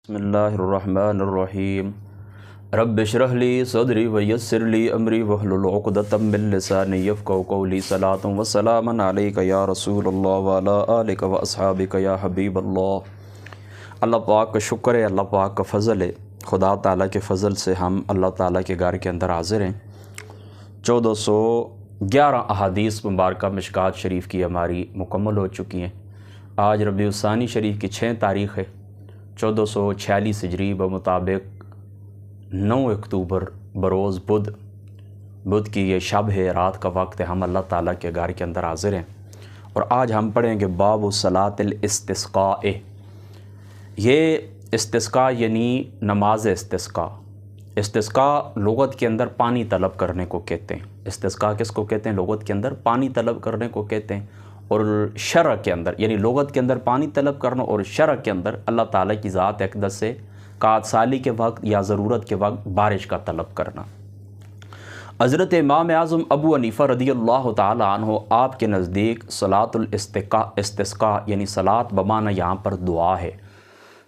بسم اللہ الرحمن الرحیم رب اشرح لی صدری ویسر لی امری واحلل عقدۃ من لسانی یفقہوا قولی صلاۃ و سلام علیک یا رسول اللہ وعلی آلک و اصحابک یا حبیب اللہ۔ اللہ پاک کا شکر ہے، اللہ پاک کا فضل ہے، خدا تعالیٰ کے فضل سے ہم اللہ تعالیٰ کے گھر کے اندر حاضر ہیں۔ 1411 احادیث مبارکہ مشکوٰۃ شریف کی ہماری مکمل ہو چکی ہیں۔ آج ربیع الثانی شریف کی 6 تاریخ ہے، 1446 ہجری بمطابق 9 اکتوبر بروز بدھ کی یہ شب ہے، رات کا وقت ہے۔ ہم اللہ تعالیٰ کے گھر کے اندر حاضر ہیں اور آج ہم پڑھیں گے باب صلاۃ الاستسقاء۔ یہ استسقاء یعنی نماز استسقاء۔ استسقاء لغت کے اندر پانی طلب کرنے کو کہتے ہیں۔ استسقاء کس کو کہتے ہیں؟ لغت کے اندر پانی طلب کرنے کو کہتے ہیں، اور شرع کے اندر یعنی لغت کے اندر پانی طلب کرنا، اور شرع کے اندر اللہ تعالیٰ کی ذات اقدس سے قحط سالی کے وقت یا ضرورت کے وقت بارش کا طلب کرنا۔ حضرت امام اعظم ابو حنیفہ رضی اللہ تعالی عنہ آپ کے نزدیک صلاۃ الاستسقاء یعنی صلاۃ بمعنی یہاں پر دعا ہے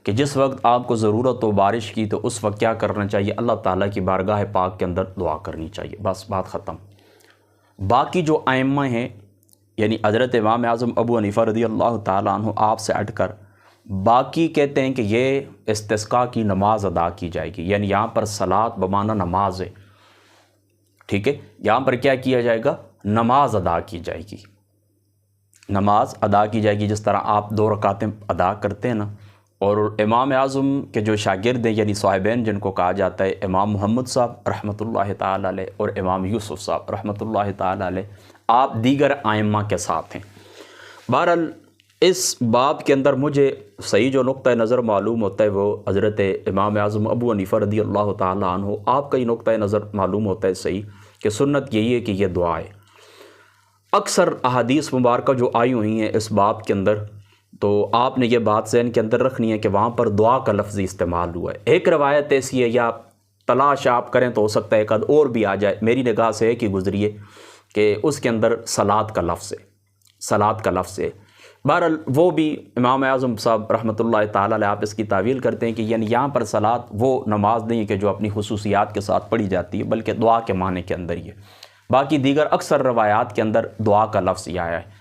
کہ جس وقت آپ کو ضرورت ہو بارش کی تو اس وقت کیا کرنا چاہیے؟ اللہ تعالیٰ کی بارگاہ پاک کے اندر دعا کرنی چاہیے، بس بات ختم۔ باقی جو ائمہ ہیں یعنی حضرت امام اعظم ابو حنیفہ رضی اللہ تعالیٰ عنہ آپ سے ہٹ کر باقی کہتے ہیں کہ یہ استسقاء کی نماز ادا کی جائے گی، یعنی یہاں پر صلاۃ بمعنی نماز ہے، ٹھیک ہے؟ یہاں پر کیا کیا جائے گا؟ نماز ادا کی جائے گی، نماز ادا کی جائے گی، جس طرح آپ 2 رکعتیں ادا کرتے ہیں نا۔ اور امام اعظم کے جو شاگرد ہیں یعنی صاحبین جن کو کہا جاتا ہے، امام محمد صاحب رحمۃ اللہ تعالی علیہ اور امام یوسف صاحب رحمۃ اللہ تعالی علیہ، آپ دیگر ائمہ کے ساتھ ہیں۔ بہرحال اس باب کے اندر مجھے صحیح جو نقطہ نظر معلوم ہوتا ہے وہ حضرت امام اعظم ابو حنیفہ رضی اللہ تعالی عنہ آپ کا ہی نقطہ نظر معلوم ہوتا ہے صحیح، کہ سنت یہی ہے کہ یہ دعا ہے۔ اکثر احادیث مبارکہ جو آئی ہوئی ہیں اس باب کے اندر، تو آپ نے یہ بات ذہن کے اندر رکھنی ہے کہ وہاں پر دعا کا لفظ استعمال ہوا ہے۔ ایک روایت ایسی ہے، یا تلاش آپ کریں تو ہو سکتا ہے ایک اور بھی آ جائے، میری نگاہ سے ایک ہی گزری ہے کہ اس کے اندر صلاۃ کا لفظ ہے، صلاۃ کا لفظ ہے۔ بہرحال وہ بھی امام اعظم صاحب رحمۃ اللہ تعالی علیہ آپ اس کی تعویل کرتے ہیں کہ یعنی یہاں پر صلاۃ وہ نماز نہیں ہے کہ جو اپنی خصوصیات کے ساتھ پڑھی جاتی ہے، بلکہ دعا کے معنی کے اندر ہی ہے۔ باقی دیگر اکثر روایات کے اندر دعا کا لفظ ہی آیا ہے،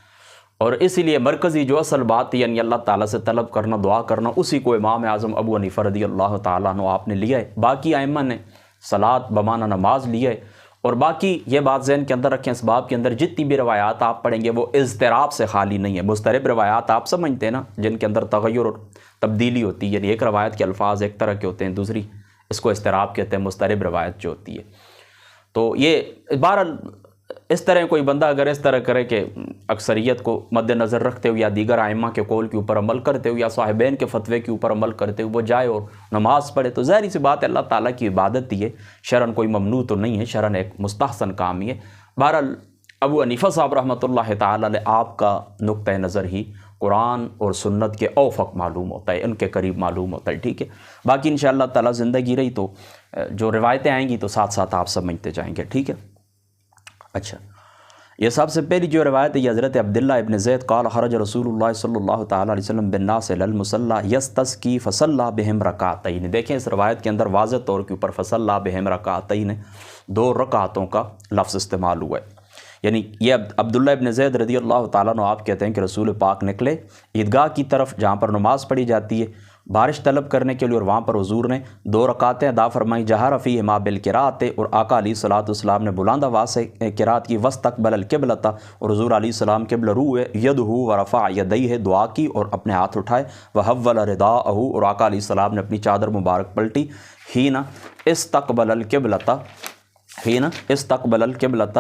اور اسی لیے مرکزی جو اصل بات ہے یعنی اللہ تعالیٰ سے طلب کرنا، دعا کرنا، اسی کو امام اعظم ابو حنیفہ رضی اللہ تعالیٰ عنہ آپ نے لیا ہے۔ باقی ائمہ نے صلاۃ بمعنی نماز لیا ہے۔ اور باقی یہ بات ذہن کے اندر رکھیں، اس باب کے اندر جتنی بھی روایات آپ پڑھیں گے وہ اضطراب سے خالی نہیں ہے۔ مضطرب روایات آپ سمجھتے ہیں نا، جن کے اندر تغیر اور تبدیلی ہوتی ہے، یعنی ایک روایت کے الفاظ ایک طرح کے ہوتے ہیں، دوسری اس کو اضطراب کہتے ہیں، مضطرب روایت جو ہوتی ہے۔ تو یہ بہرحال اس طرح کوئی بندہ اگر اس طرح کرے کہ اکثریت کو مد نظر رکھتے ہوئے یا دیگر ائمہ کے قول کے اوپر عمل کرتے ہوئے یا صاحبین کے فتوے کے اوپر عمل کرتے ہوئے وہ جائے اور نماز پڑھے، تو ظاہری سی بات ہے اللہ تعالیٰ کی عبادت ہی ہے، شرعاً کوئی ممنوع تو نہیں ہے، شرعاً ایک مستحسن کام ہی ہے۔ بہرحال ابو حنیفہ صاحب رحمۃ اللہ تعالی علیہ آپ کا نقطہ نظر ہی قرآن اور سنت کے اوفق معلوم ہوتا ہے، ان کے قریب معلوم ہوتا ہے، ٹھیک ہے؟ باقی انشاءاللہ تعالیٰ زندگی رہی تو جو روایتیں آئیں گی تو ساتھ ساتھ آپ سمجھتے جائیں گے، ٹھیک ہے؟ اچھا، یہ سب سے پہلی جو روایت ہے یہ حضرت عبداللہ ابن زید قال خرج رسول اللہ صلی اللہ تعالیٰ علیہ وسلم بالناس الی المصلی یستسقی فصلی بہم رکعتین۔ دیکھیں اس روایت کے اندر واضح طور کے اوپر فصلی بہم رکعتین 2 رکعتوں کا لفظ استعمال ہوا ہے، یعنی یہ عبداللہ ابن زید رضی اللہ تعالیٰ عنہ آپ کہتے ہیں کہ رسول پاک نکلے عیدگاہ کی طرف جہاں پر نماز پڑھی جاتی ہے بارش طلب کرنے کے لیے، اور وہاں پر حضور نے 2 رکعتیں ادا فرمائی، جہر فیہما بالقراءۃ، اور آقا علیہ الصلوۃ والسلام نے بلند آواز سے قرات کی، واستقبل القبلۃ، اور حضور علیہ السلام قبلہ رو ہوئے، یدہ ورفع یدیہ، دعا کی اور اپنے ہاتھ اٹھائے، وحول رداءہ، اور آقا علیہ السلام نے اپنی چادر مبارک پلٹی، حین استقبل القبلۃ، حین استقبل القبلۃ،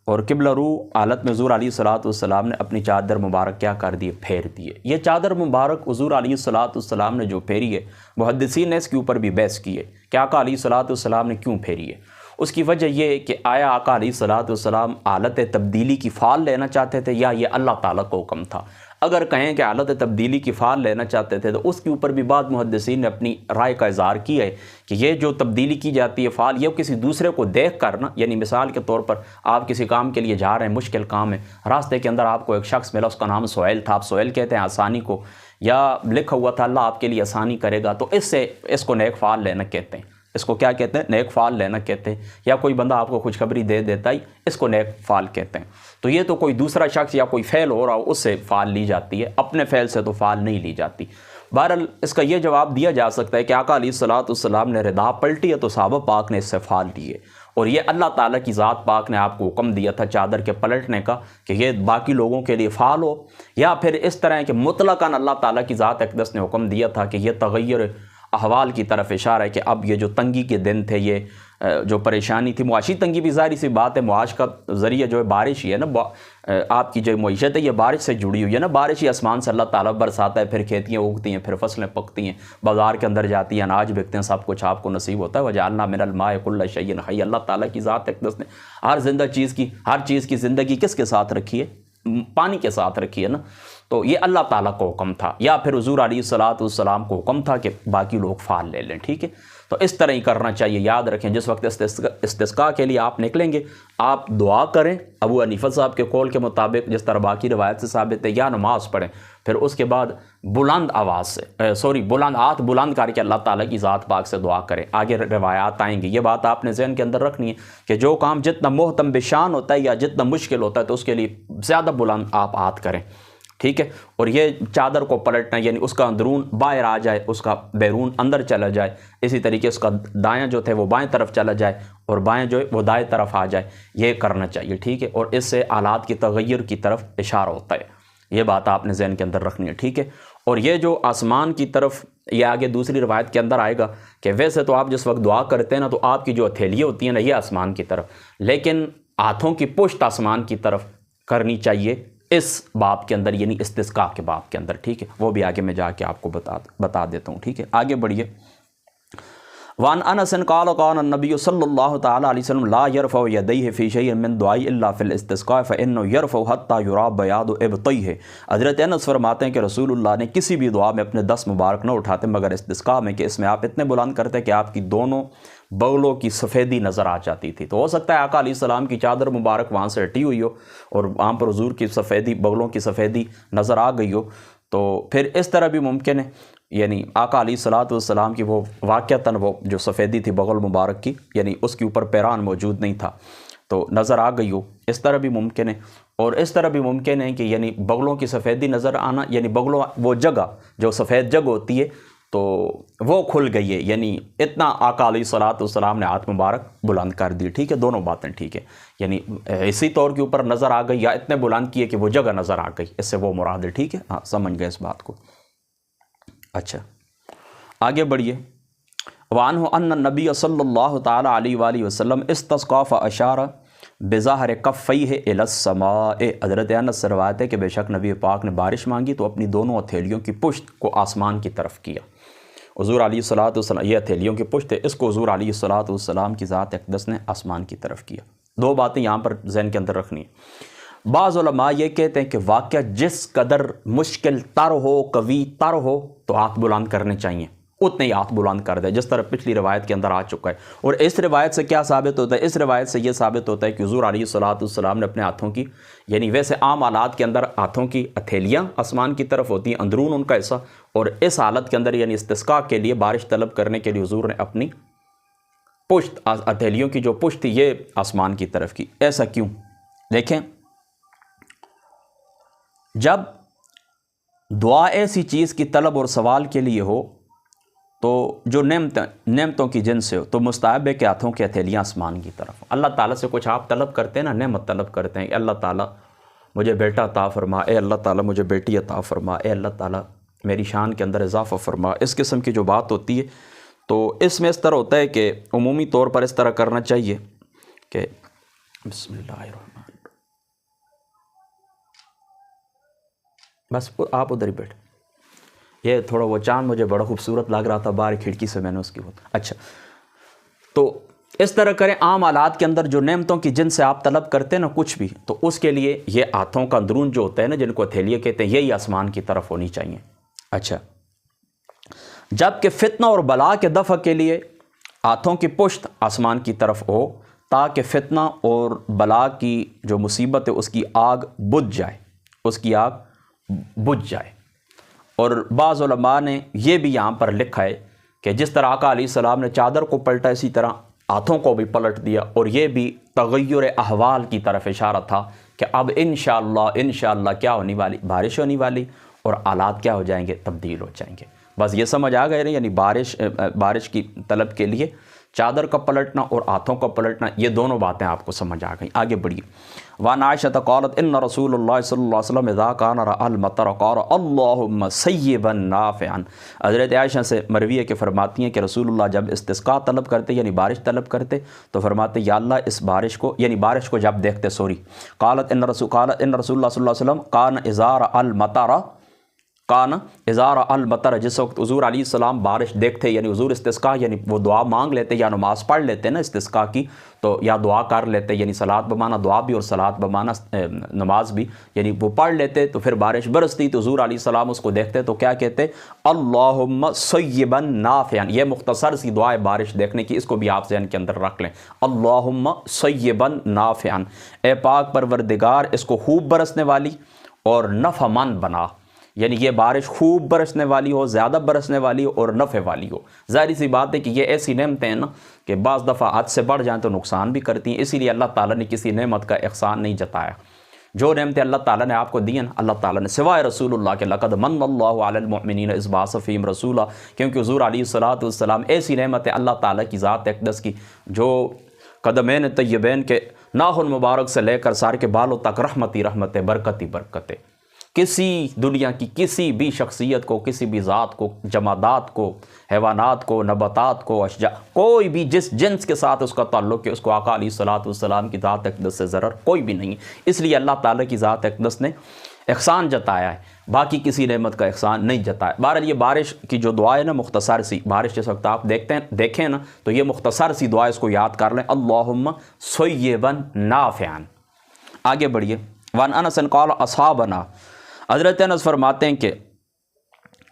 اور قبلہ رو حالت میں حضور علیہ الصلوۃ والسلام نے اپنی چادر مبارک کیا کر دیے؟ پھیر دیے۔ یہ چادر مبارک حضور علیہ الصلوۃ والسلام نے جو پھیری ہے، محدثین نے اس کے اوپر بھی بحث کی ہے کہ آقا علیہ الصلوۃ والسلام نے کیوں پھیری ہے۔ اس کی وجہ یہ ہے کہ آیا آقا علیہ الصلوۃ والسلام حالت تبدیلی کی فعال لینا چاہتے تھے یا یہ اللہ تعالیٰ کو حکم تھا؟ اگر کہیں کہ حالت تبدیلی کی فعال لینا چاہتے تھے تو اس کے اوپر بھی بعض محدثین نے اپنی رائے کا اظہار کیا ہے کہ یہ جو تبدیلی کی جاتی ہے فعال، یہ کسی دوسرے کو دیکھ کر نا، یعنی مثال کے طور پر آپ کسی کام کے لیے جا رہے ہیں، مشکل کام ہے، راستے کے اندر آپ کو ایک شخص ملا، اس کا نام سہیل تھا، آپ سہیل کہتے ہیں آسانی کو، یا لکھا ہوا تھا اللہ آپ کے لیے آسانی کرے گا، تو اس کو نیک فعال لینا کہتے ہیں۔ اس کو کیا کہتے ہیں؟ نیک فعال لینا کہتے ہیں۔ یا کوئی بندہ آپ کو خوشخبری دے دیتا ہی، اس کو نیک فعال کہتے ہیں۔ تو یہ تو کوئی دوسرا شخص یا کوئی فعل ہو رہا ہو اس سے فعال لی جاتی ہے، اپنے فعل سے تو فعال نہیں لی جاتی۔ بہرحال اس کا یہ جواب دیا جا سکتا ہے کہ آقا علیہ الصلوۃ والسلام نے ردا پلٹی ہے تو صحابہ پاک نے اس سے فعال لیے، اور یہ اللہ تعالیٰ کی ذات پاک نے آپ کو حکم دیا تھا چادر کے پلٹنے کا کہ یہ باقی لوگوں کے لیے فعال ہو، یا پھر اس طرح کہ مطلقاً اللہ تعالیٰ کی ذات اقدس نے حکم دیا تھا کہ یہ تغیر احوال کی طرف اشارہ ہے کہ اب یہ جو تنگی کے دن تھے، یہ جو پریشانی تھی، معاشی تنگی بھی ظاہری سی بات ہے، معاش کا ذریعہ جو ہے بارش ہی ہے نا، آپ کی جو معیشت ہے یہ بارش سے جڑی ہوئی ہے نا، بارش ہی آسمان سے اللہ تعالیٰ برساتا ہے، پھر کھیتیاں اگتی ہیں، پھر فصلیں پکتی ہیں، بازار کے اندر جاتی ہیں، اناج بکتے ہیں، سب کچھ آپ کو نصیب ہوتا ہے۔ وجعلنا من الماء کل شیء حی، اللہ تعالیٰ کی ذات اقدس نے ہر چیز کی زندگی کس کے ساتھ رکھی ہے؟ پانی کے ساتھ رکھی ہے نا۔ تو یہ اللہ تعالیٰ کو حکم تھا، یا پھر حضور علیہ الصلوۃ والسلام کو حکم تھا کہ باقی لوگ فعال لے لیں، ٹھیک ہے۔ تو اس طرح ہی کرنا چاہیے۔ یاد رکھیں جس وقت استسقاء کے لیے آپ نکلیں گے، آپ دعا کریں ابو حنیفہ صاحب کے قول کے مطابق، جس طرح باقی روایت سے ثابت ہے، یا نماز پڑھیں، پھر اس کے بعد بلند ہاتھ بلند کر کے اللہ تعالیٰ کی ذات پاک سے دعا کریں۔ آگے روایات آئیں گی، یہ بات آپ نے ذہن کے اندر رکھنی ہے کہ جو کام جتنا محتم بشان ہوتا ہے یا جتنا مشکل ہوتا ہے تو اس کے لیے زیادہ بلند آپ ہاتھ کریں، ٹھیک ہے۔ اور یہ چادر کو پلٹنا یعنی اس کا اندرون باہر آ جائے، اس کا بیرون اندر چلا جائے، اسی طریقے اس کا دایاں جو تھے وہ بائیں طرف چلا جائے اور بائیں جو ہے وہ دائیں طرف آ جائے، یہ کرنا چاہیے، ٹھیک ہے۔ اور اس سے حالات کی تغیر کی طرف اشارہ ہوتا ہے، یہ بات آپ نے ذہن کے اندر رکھنی ہے، ٹھیک ہے۔ اور یہ جو آسمان کی طرف، یہ آگے دوسری روایت کے اندر آئے گا کہ ویسے تو آپ جس وقت دعا کرتے ہیں نا تو آپ کی جو ہتھیلیاں ہوتی ہیں نا یہ آسمان کی طرف، لیکن ہاتھوں کی پشت آسمان کی طرف کرنی چاہیے اس باب کے اندر، یعنی استسقاء کے باب کے اندر، ٹھیک ہے۔ وہ بھی آگے میں جا کے آپ کو بتا دیتا ہوں، ٹھیک ہے۔ آگے بڑھیے۔ وعن انس قال قال النبي صلی اللہ تعالی علیہ وسلم لا يرفع يديه في شيء من دعاء الا في الاستسقاء فانه يرفع حتى يرى بياض ابطيه۔ حضرت انس فرماتے ہیں کہ رسول اللہ نے کسی بھی دعا میں اپنے دست مبارک نہ اٹھاتے مگر استسقاء میں، کہ اس میں آپ اتنے بلند کرتے کہ آپ کی دونوں بغلوں کی سفیدی نظر آ جاتی تھی۔ تو ہو سکتا ہے آقا علیہ السلام کی چادر مبارک وہاں سے ہٹی ہوئی ہو اور وہاں پر حضور کی سفیدی، بغلوں کی سفیدی نظر آ گئی ہو، تو پھر اس طرح بھی ممکن ہے، یعنی آقا علیہ الصلوۃ والسلام کی وہ واقعتاً وہ جو سفیدی تھی بغل مبارک کی، یعنی اس کے اوپر پیران موجود نہیں تھا تو نظر آ گئی ہو، اس طرح بھی ممکن ہے۔ اور اس طرح بھی ممکن ہے کہ یعنی بغلوں کی سفیدی نظر آنا، یعنی بغلوں وہ جگہ جو سفید جگہ ہوتی ہے تو وہ کھل گئی ہے، یعنی اتنا آقا علیہ الصلوۃ والسلام نے ہاتھ مبارک بلند کر دی، ٹھیک ہے۔ دونوں باتیں ٹھیک ہے، یعنی اسی طور کے اوپر نظر آ گئی یا اتنے بلند کیے کہ وہ جگہ نظر آ گئی، اس سے وہ مراد ہے، ٹھیک ہے۔ ہاں سمجھ گئے اس بات کو۔ اچھا آگے بڑھیے۔ وعنہ ان النبی صلی اللہ تعالی علیہ وآلہ وسلم استسقى فاشار بظاہر کفیہ الی السماء۔ حضرت انس سے روایت ہے کہ بے شک نبی پاک نے بارش مانگی تو اپنی دونوں ہتھیلیوں کی پشت کو آسمان کی طرف کیا۔ حضور علیہ الصلوۃ والسلام، یہ ہتھیلیوں کی پشت ہے، اس کو حضور علیہ الصلوۃ والسلام کی ذات اقدس نے آسمان کی طرف کیا۔ دو باتیں یہاں پر ذہن کے اندر رکھنی ہے۔ بعض علماء یہ کہتے ہیں کہ واقعہ جس قدر مشکل تر ہو، قوی تر ہو تو ہاتھ بلند کرنے چاہیے، اتنے ہی ہاتھ بلند کر دے، جس طرح پچھلی روایت کے اندر آ چکا ہے۔ اور اس روایت سے کیا ثابت ہوتا ہے؟ اس روایت سے یہ ثابت ہوتا ہے کہ حضور علیہ الصلوۃ والسلام نے اپنے ہاتھوں کی، یعنی ویسے عام حالات کے اندر ہاتھوں کی ہتھیلیاں آسمان کی طرف ہوتی ہیں، اندرون ان کا حصہ، اور اس حالت کے اندر یعنی استسقاء کے لیے، بارش طلب کرنے کے لیے حضور نے اپنی پشت، ہتھیلیوں کی جو پشت تھی یہ آسمان کی طرف کی۔ ایسا کیوں؟ دیکھیں، جب دعا ایسی چیز کی طلب اور سوال کے لیے ہو تو جو نعمتوں کی جنس سے ہو تو مستحب ہے کہ ہاتھوں کی ہتھیلیاں آسمان کی طرف۔ اللہ تعالیٰ سے کچھ آپ طلب کرتے ہیں نا، نعمت طلب کرتے ہیں، اے اللہ تعالیٰ مجھے بیٹا عطا فرما، اے اللہ تعالیٰ مجھے بیٹی عطا فرما، اے اللہ تعالیٰ میری شان کے اندر اضافہ فرما، اس قسم کی جو بات ہوتی ہے تو اس میں اس طرح ہوتا ہے کہ عمومی طور پر اس طرح کرنا چاہیے کہ بسم اللہ الرحمن الرحیم، بس آپ ادھر ہی بیٹھ۔ یہ تھوڑا وہ چاند مجھے بڑا خوبصورت لگ رہا تھا باہر کھڑکی سے، میں نے اس کی اچھا تو اس طرح کریں۔ عام حالات کے اندر جو نعمتوں کی جن سے آپ طلب کرتے ہیں نا کچھ بھی، تو اس کے لیے یہ ہاتھوں کا اندرون جو ہوتا ہے نا، جن کو ہتھیلیاں کہتے ہیں، یہی آسمان کی طرف ہونی چاہیے۔ اچھا، جبکہ فتنہ اور بلا کے دفع کے لیے ہاتھوں کی پشت آسمان کی طرف ہو، تاکہ فتنہ اور بلا کی جو مصیبت ہے اس کی آگ بجھ جائے، اس کی آگ بجھ جائے۔ اور بعض علماء نے یہ بھی یہاں پر لکھا ہے کہ جس طرح آقا علیہ السلام نے چادر کو پلٹا اسی طرح ہاتھوں کو بھی پلٹ دیا، اور یہ بھی تغیر احوال کی طرف اشارہ تھا کہ اب انشاءاللہ کیا ہونے والی، بارش ہونے والی، اور حالات کیا ہو جائیں گے، تبدیل ہو جائیں گے۔ بس یہ سمجھ آ گئے نا، یعنی بارش کی طلب کے لیے چادر کا پلٹنا اور ہاتھوں کا پلٹنا، یہ دونوں باتیں آپ کو سمجھ آ گئیں۔ آگے بڑھیے۔ وعن عائشہ قالت ان رسول اللہ صلی اللہ علیہ وسلم اذا کان رأى المطر قال اللهم صیبا نافعا۔ حضرت عائشہ سے مروی ہے کہ فرماتی ہیں کہ رسول اللہ جب استسقاء طلب کرتے یعنی بارش طلب کرتے تو فرماتے یا اللہ اس بارش کو، یعنی بارش کو جب دیکھتے قالت ان رسول اللہ صلی اللہ علیہ وسلم کان اذا رأى المطر، کان اذا رأى المطر، جس وقت حضور علیہ السلام بارش دیکھتے، یعنی حضور استسقاء یعنی وہ دعا مانگ لیتے یا نماز پڑھ لیتے نا استسقاء کی، تو یا دعا کر لیتے، یعنی صلاۃ بمانا دعا بھی اور صلاۃ بمانا نماز بھی، یعنی وہ پڑھ لیتے تو پھر بارش برستی تو حضور علیہ السلام اس کو دیکھتے تو کیا کہتے، اللہم صیبا نافعا۔ یہ مختصر سی دعا ہے بارش دیکھنے کی، اس کو بھی آپ ذہن کے اندر رکھ لیں، اللہم صیبا نافعا، اے پاک پروردگار اس کو خوب برسنے والی اور نفع مند بنا، یعنی یہ بارش خوب برسنے والی ہو، زیادہ برسنے والی ہو اور نفع والی ہو۔ ظاہری سی بات ہے کہ یہ ایسی نعمتیں ہیں نا کہ بعض دفعہ حد سے بڑھ جائیں تو نقصان بھی کرتی ہیں، اسی لیے اللہ تعالیٰ نے کسی نعمت کا احسان نہیں جتایا۔ جو نعمتیں اللہ تعالیٰ نے آپ کو دی ہیں اللہ تعالیٰ نے سوائے رسول اللہ کے لقد من اللہ علی المؤمنین اذ بعث فیہم رسولا، کیونکہ حضور علیہ الصلوۃ والسلام ایسی نعمت ہے اللہ تعالیٰ کی ذات اقدس کی جو قدمین طیبین کے ناخن مبارک سے لے کر سار کے بالوں تک رحمتی رحمت، برکتی برکت۔ کسی دنیا کی کسی بھی شخصیت کو، کسی بھی ذات کو، جمادات کو، حیوانات کو، نباتات کو، اشجار، کوئی بھی جس جنس کے ساتھ اس کا تعلق ہے اس کو آقا علیہ الصلوۃ والسلام کی ذات اقدس سے ضرر کوئی بھی نہیں ہے، اس لیے اللہ تعالیٰ کی ذات اقدس نے احسان جتایا ہے، باقی کسی نعمت کا احسان نہیں جتایا۔ بہرحال یہ بارش کی جو دعا ہے نا مختصر سی، بارش جس وقت آپ دیکھیں نا تو یہ مختصر سی دعا، اس کو یاد کر لیں، اللہم صیبا نافعا۔ آگے بڑھیے۔ وعن انس قال اصحابنا، حضرت انس فرماتے ہیں کہ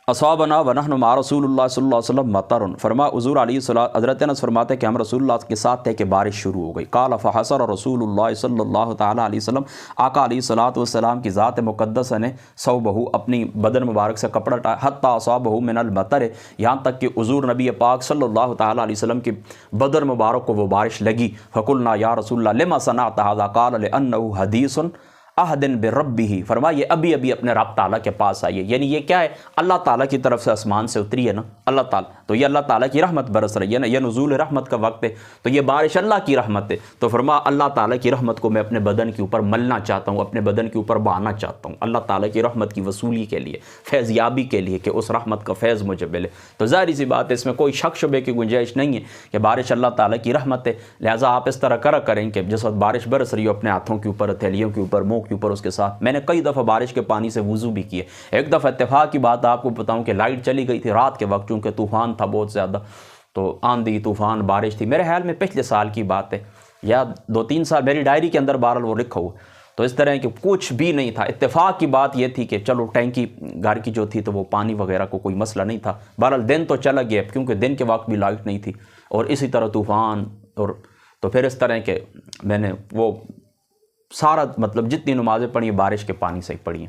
اصحابنا ونحن مع رسول اللہ صلی اللہ علیہ وسلم مطر، فرما حضور علیہ الصلوۃ، حضرت انس فرماتے ہیں کہ ہم رسول اللہ کے ساتھ تھے کہ بارش شروع ہو گئی۔ قال فحصر رسول اللہ صلی اللہ تعالیٰ علیہ وسلم، آقا علیہ الصلوۃ والسلام کی ذات مقدسہ نے صوبہ، اپنی بدن مبارک سے کپڑا ہٹایا، حتی اصابہ من المطر، یہاں تک کہ حضور نبی پاک صلی اللہ تعالیٰ علیہ وسلم کی بدن مبارک کو وہ بارش لگی۔ فقلنا یا رسول اللہ لما صنعت ھذا، قال لانہ حدیث عہد بربہ، فرمایا یہ ابھی اپنے رب تعالیٰ کے پاس آئی ہے، یعنی یہ کیا ہے، اللہ تعالیٰ کی طرف سے آسمان سے اتری ہے نا اللہ تعالیٰ، تو یہ اللہ تعالیٰ کی رحمت برس رہی ہے نا، یہ نزول رحمت کا وقت ہے، تو یہ بارش اللہ کی رحمت ہے، تو فرمایا اللہ تعالیٰ کی رحمت کو میں اپنے بدن کے اوپر ملنا چاہتا ہوں، اپنے بدن کے اوپر بہانا چاہتا ہوں، اللہ تعالیٰ کی رحمت کی وصولی کے لیے، فیض یابی کے لیے، کہ اس رحمت کا فیض مجھے ملے۔ تو ظاہری سی بات ہے اس میں کوئی شک شبے کی گنجائش نہیں ہے کہ بارش اللہ تعالیٰ کی رحمت ہے، لہٰذا آپ اس طرح کریں کہ جس وقت بارش برس رہی ہو اپنے ہاتھوں کے اوپر، ہتھیلیوں کے اوپر، منہ کے اوپر، اس کے ساتھ میں نے کئی دفعہ بارش کے پانی سے وضو بھی کیے۔ ایک دفعہ اتفاق کی بات آپ کو بتاؤں کہ لائٹ چلی گئی تھی رات کے وقت، چونکہ طوفان تھا بہت زیادہ، تو آندھی طوفان بارش تھی، میرے خیال میں پچھلے سال کی بات ہے یا 2-3 سال، میری ڈائری کے اندر بہرحال وہ لکھا ہوا، تو اس طرح کہ کچھ بھی نہیں تھا۔ اتفاق کی بات یہ تھی کہ چلو ٹینکی گھر کی جو تھی تو وہ پانی وغیرہ کو کوئی مسئلہ نہیں تھا، بہرحال دن تو چلا گیا کیونکہ دن کے وقت بھی لائٹ نہیں تھی، اور اسی طرح طوفان، اور تو پھر اس طرح کہ میں نے وہ سارا مطلب جتنی نمازیں پڑھی ہیں بارش کے پانی سے ہی پڑھی ہیں،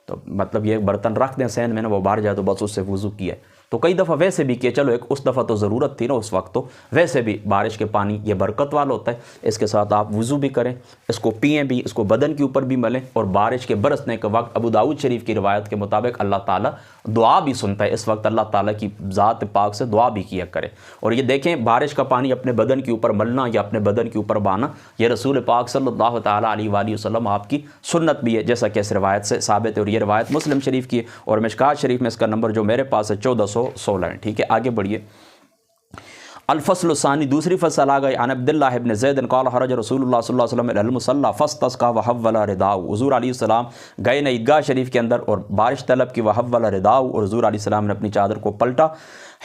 تو مطلب یہ برتن رکھ دیں سین میں نے، وہ باہر جائے تو بس اس سے وضو کیا ہے۔ تو کئی دفعہ ویسے بھی کہ چلو ایک اس دفعہ تو ضرورت تھی نا اس وقت، تو ویسے بھی بارش کے پانی یہ برکت والا ہوتا ہے، اس کے ساتھ آپ وضو بھی کریں، اس کو پئیں بھی، اس کو بدن کے اوپر بھی ملیں، اور بارش کے برسنے کے وقت ابو داؤد شریف کی روایت کے مطابق اللہ تعالیٰ دعا بھی سنتا ہے، اس وقت اللہ تعالیٰ کی ذات پاک سے دعا بھی کیا کرے۔ اور یہ دیکھیں بارش کا پانی اپنے بدن کے اوپر ملنا یا اپنے بدن کے اوپر بہانا، یہ رسول پاک صلی اللہ تعالیٰ علیہ وآلہ وسلم آپ کی سنت بھی ہے، جیسا کہ اس روایت سے ثابت ہے، اور یہ روایت مسلم شریف کی ہے، اور مشکات شریف میں اس کا نمبر جو میرے پاس ہے 1416 ہے، ٹھیک ہے۔ آگے بڑھیے۔ الفصل الثانی، دوسری فصل آ گئی۔ عن عبداللہ ابن زید قال خرج رسول اللہ صلی اللہ علیہ وسلم الی المصلی فاستسقى وحول رداءه، حضور علیہ السلام گئے نا عیدگاہ شریف کے اندر اور بارش طلب کی، وحول رداءه، اور حضور علیہ السلام نے اپنی چادر کو پلٹا،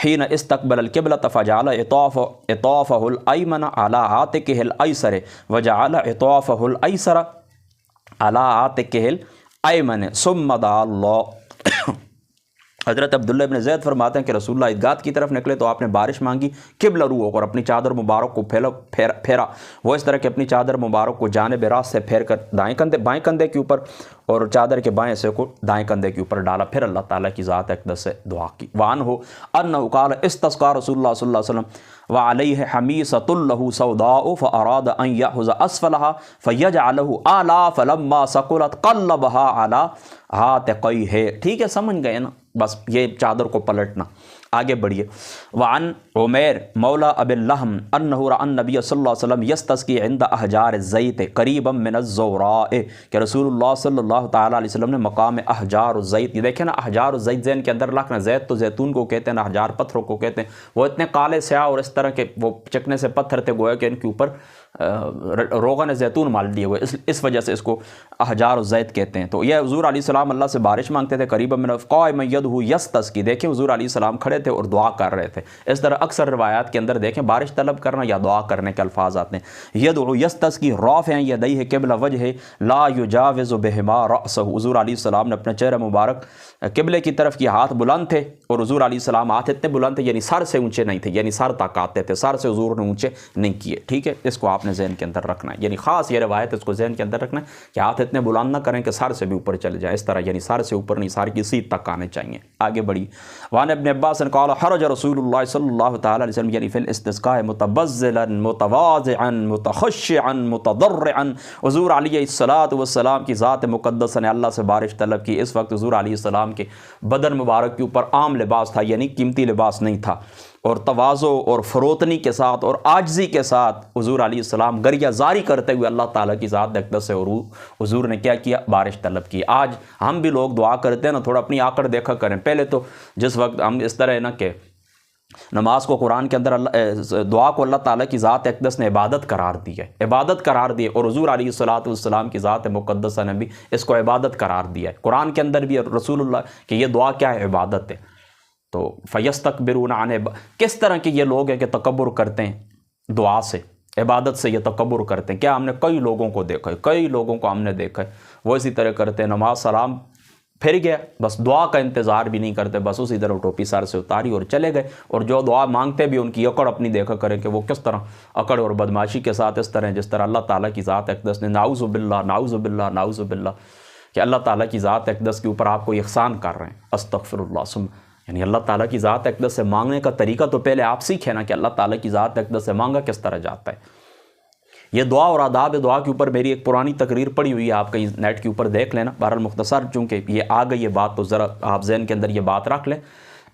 حين استقبل القبلة فجعل عطافه الأيمن على عاتقه الأيسر وجعل عطافه الأيسر على عاتقه الأيمن ثم دعا الله حضرت عبداللہ ابن زید فرماتے ہیں کہ رسول اللہ عیدگاہ کی طرف نکلے تو آپ نے بارش مانگی، قبلہ رو ہو کر اپنی چادر مبارک کو پھیرا، وہ اس طرح کہ اپنی چادر مبارک کو جانب راست سے پھیر کر بائیں کندھے کے اوپر اور چادر کے بائیں حصے کو دائیں کندھے کے اوپر ڈالا، پھر اللہ تعالیٰ کی ذات اقدس سے دعا کی۔ وعنہ انہ قال استسقى رسول اللہ صلی اللہ علیہ وسلم وعلیہ حمیصۃ لہ سوداء فاراد ان یأخذ اسفلها فیجعلہ اعلی فلما ثقلت قلبها علی عاتقیہ۔ ٹھیک ہے، سمجھ گئے نا، بس یہ چادر کو پلٹنا۔ آگے بڑھیے۔ وعن عمیر مولا ابی اللحم انہ رأى النبی صلی اللہ علیہ وسلم یستسقی عند احجار الزیت قریبا من الزوراء، کہ رسول اللہ صلی اللہ تعالیٰ علیہ وسلم نے مقام احجار الزیت، یہ دیکھیں نا احجار الزیت ذہن کے اندر رکھنا، زیت تو زیتون کو کہتے ہیں، احجار پتھروں کو کہتے ہیں، وہ اتنے کالے سیاہ اور اس طرح کے وہ چکنے سے پتھر تھے، گویا کہ ان کے اوپر روغن زیتون مال دیے ہوئے، اس وجہ سے اس کو احجار الزیت کہتے ہیں۔ تو یہ حضور علیہ السلام اللہ سے بارش مانگتے تھے، قریبا من قائما یدہ یستسقی، دیکھیں حضور علیہ السلام کھڑے تھے اور دعا کر رہے تھے۔ اس طرح اکثر روایات کے اندر دیکھیں بارش طلب کرنا یا دعا کرنے کے الفاظ آتے ہیں۔ یدعو یستسقی رافعا یدیہ قبل وجہہ لا یجاوز بہما رأسہ، حضور علیہ السلام نے اپنا چہرہ مبارک قبلے کی طرف کی، ہاتھ بلند تھے، اور حضور علیہ السلام ہاتھ اتنے بلند تھے یعنی سر سے اونچے نہیں تھے، یعنی سر تک آتے تھے، سر سے حضور نے اونچے نہیں کیے۔ ٹھیک ہے، اس کو آپ نے ذہن کے اندر رکھنا ہے، یعنی خاص یہ روایت اس کو ذہن کے اندر رکھنا ہے کہ ہاتھ اتنے بلند نہ کریں کہ سر سے بھی اوپر چلے جائیں، اس طرح یعنی سر سے اوپر نہیں، سر کی سیدھ تک آنے چاہیے۔ آگے بڑھی۔ وعن ابن عباس قال خرج رسول اللہ صلی اللہ تعالی علیہ وسلم یعنی فی الاستسقاء متبذلا متواضعا متخشعا متضرعا، حضور علیہ الصلوۃ والسلام کی ذات مقدسہ نے اللہ سے بارش طلب کی۔ اس وقت حضور علیہ السلام کے بدن مبارک کے اوپر عام لباس تھا، یعنی قیمتی لباس نہیں تھا، اور تواضع اور فروتنی کے ساتھ اور عاجزی کے ساتھ حضور علیہ السلام گریہ زاری کرتے ہوئے اللہ تعالیٰ کی ذات اقدس سے حضور نے کیا کیا؟ بارش طلب کی۔ آج ہم بھی لوگ دعا کرتے ہیں نا، تھوڑا اپنی آکڑ دیکھا کریں۔ پہلے تو جس وقت ہم اس طرح ہے نا کہ نماز کو قرآن کے اندر دعا کو اللہ تعالیٰ کی ذات اقدس نے عبادت قرار دی ہے، عبادت قرار دی ہے، اور حضور علیہ الصلوۃ والسلام کی ذات مقدسہ نے بھی اس کو عبادت قرار دیا ہے۔ قرآن کے اندر بھی رسول اللہ کہ یہ دعا کیا ہے؟ عبادت ہے۔ تو فیستکبرون عنہ، کس طرح کے یہ لوگ ہیں کہ تکبر کرتے ہیں دعا سے، عبادت سے یہ تکبر کرتے ہیں۔ کیا ہم نے کئی لوگوں کو دیکھا ہے، کئی لوگوں کو ہم نے دیکھا ہے وہ اسی طرح کرتے ہیں، نماز سلام پھر گیا، بس دعا کا انتظار بھی نہیں کرتے، بس اسی طرح ٹوپی سر سے اتاری اور چلے گئے، اور جو دعا مانگتے بھی ان کی اکڑ اپنی دیکھا کریں کہ وہ کس طرح اکڑ اور بدماشی کے ساتھ اس طرح جس طرح اللہ تعالیٰ کی ذات اقدس نے نعوذ باللہ نعوذ باللہ نعوذ باللہ کہ اللہ تعالیٰ کی ذات اقدس کے اوپر آپ کو احسان کر رہے ہیں، استغفر اللہ، یعنی اللہ تعالیٰ کی ذات اقدس سے مانگنے کا طریقہ تو پہلے آپ سیکھیں نا کہ اللہ تعالیٰ کی ذات اقدس سے مانگا کس طرح جاتا ہے۔ یہ دعا اور آداب دعا کے اوپر میری ایک پرانی تقریر پڑی ہوئی ہے، آپ کہیں نیٹ کے اوپر دیکھ لینا۔ بہرحال مختصر چونکہ یہ آ گئی یہ بات تو ذرا آپ ذہن کے اندر یہ بات رکھ لیں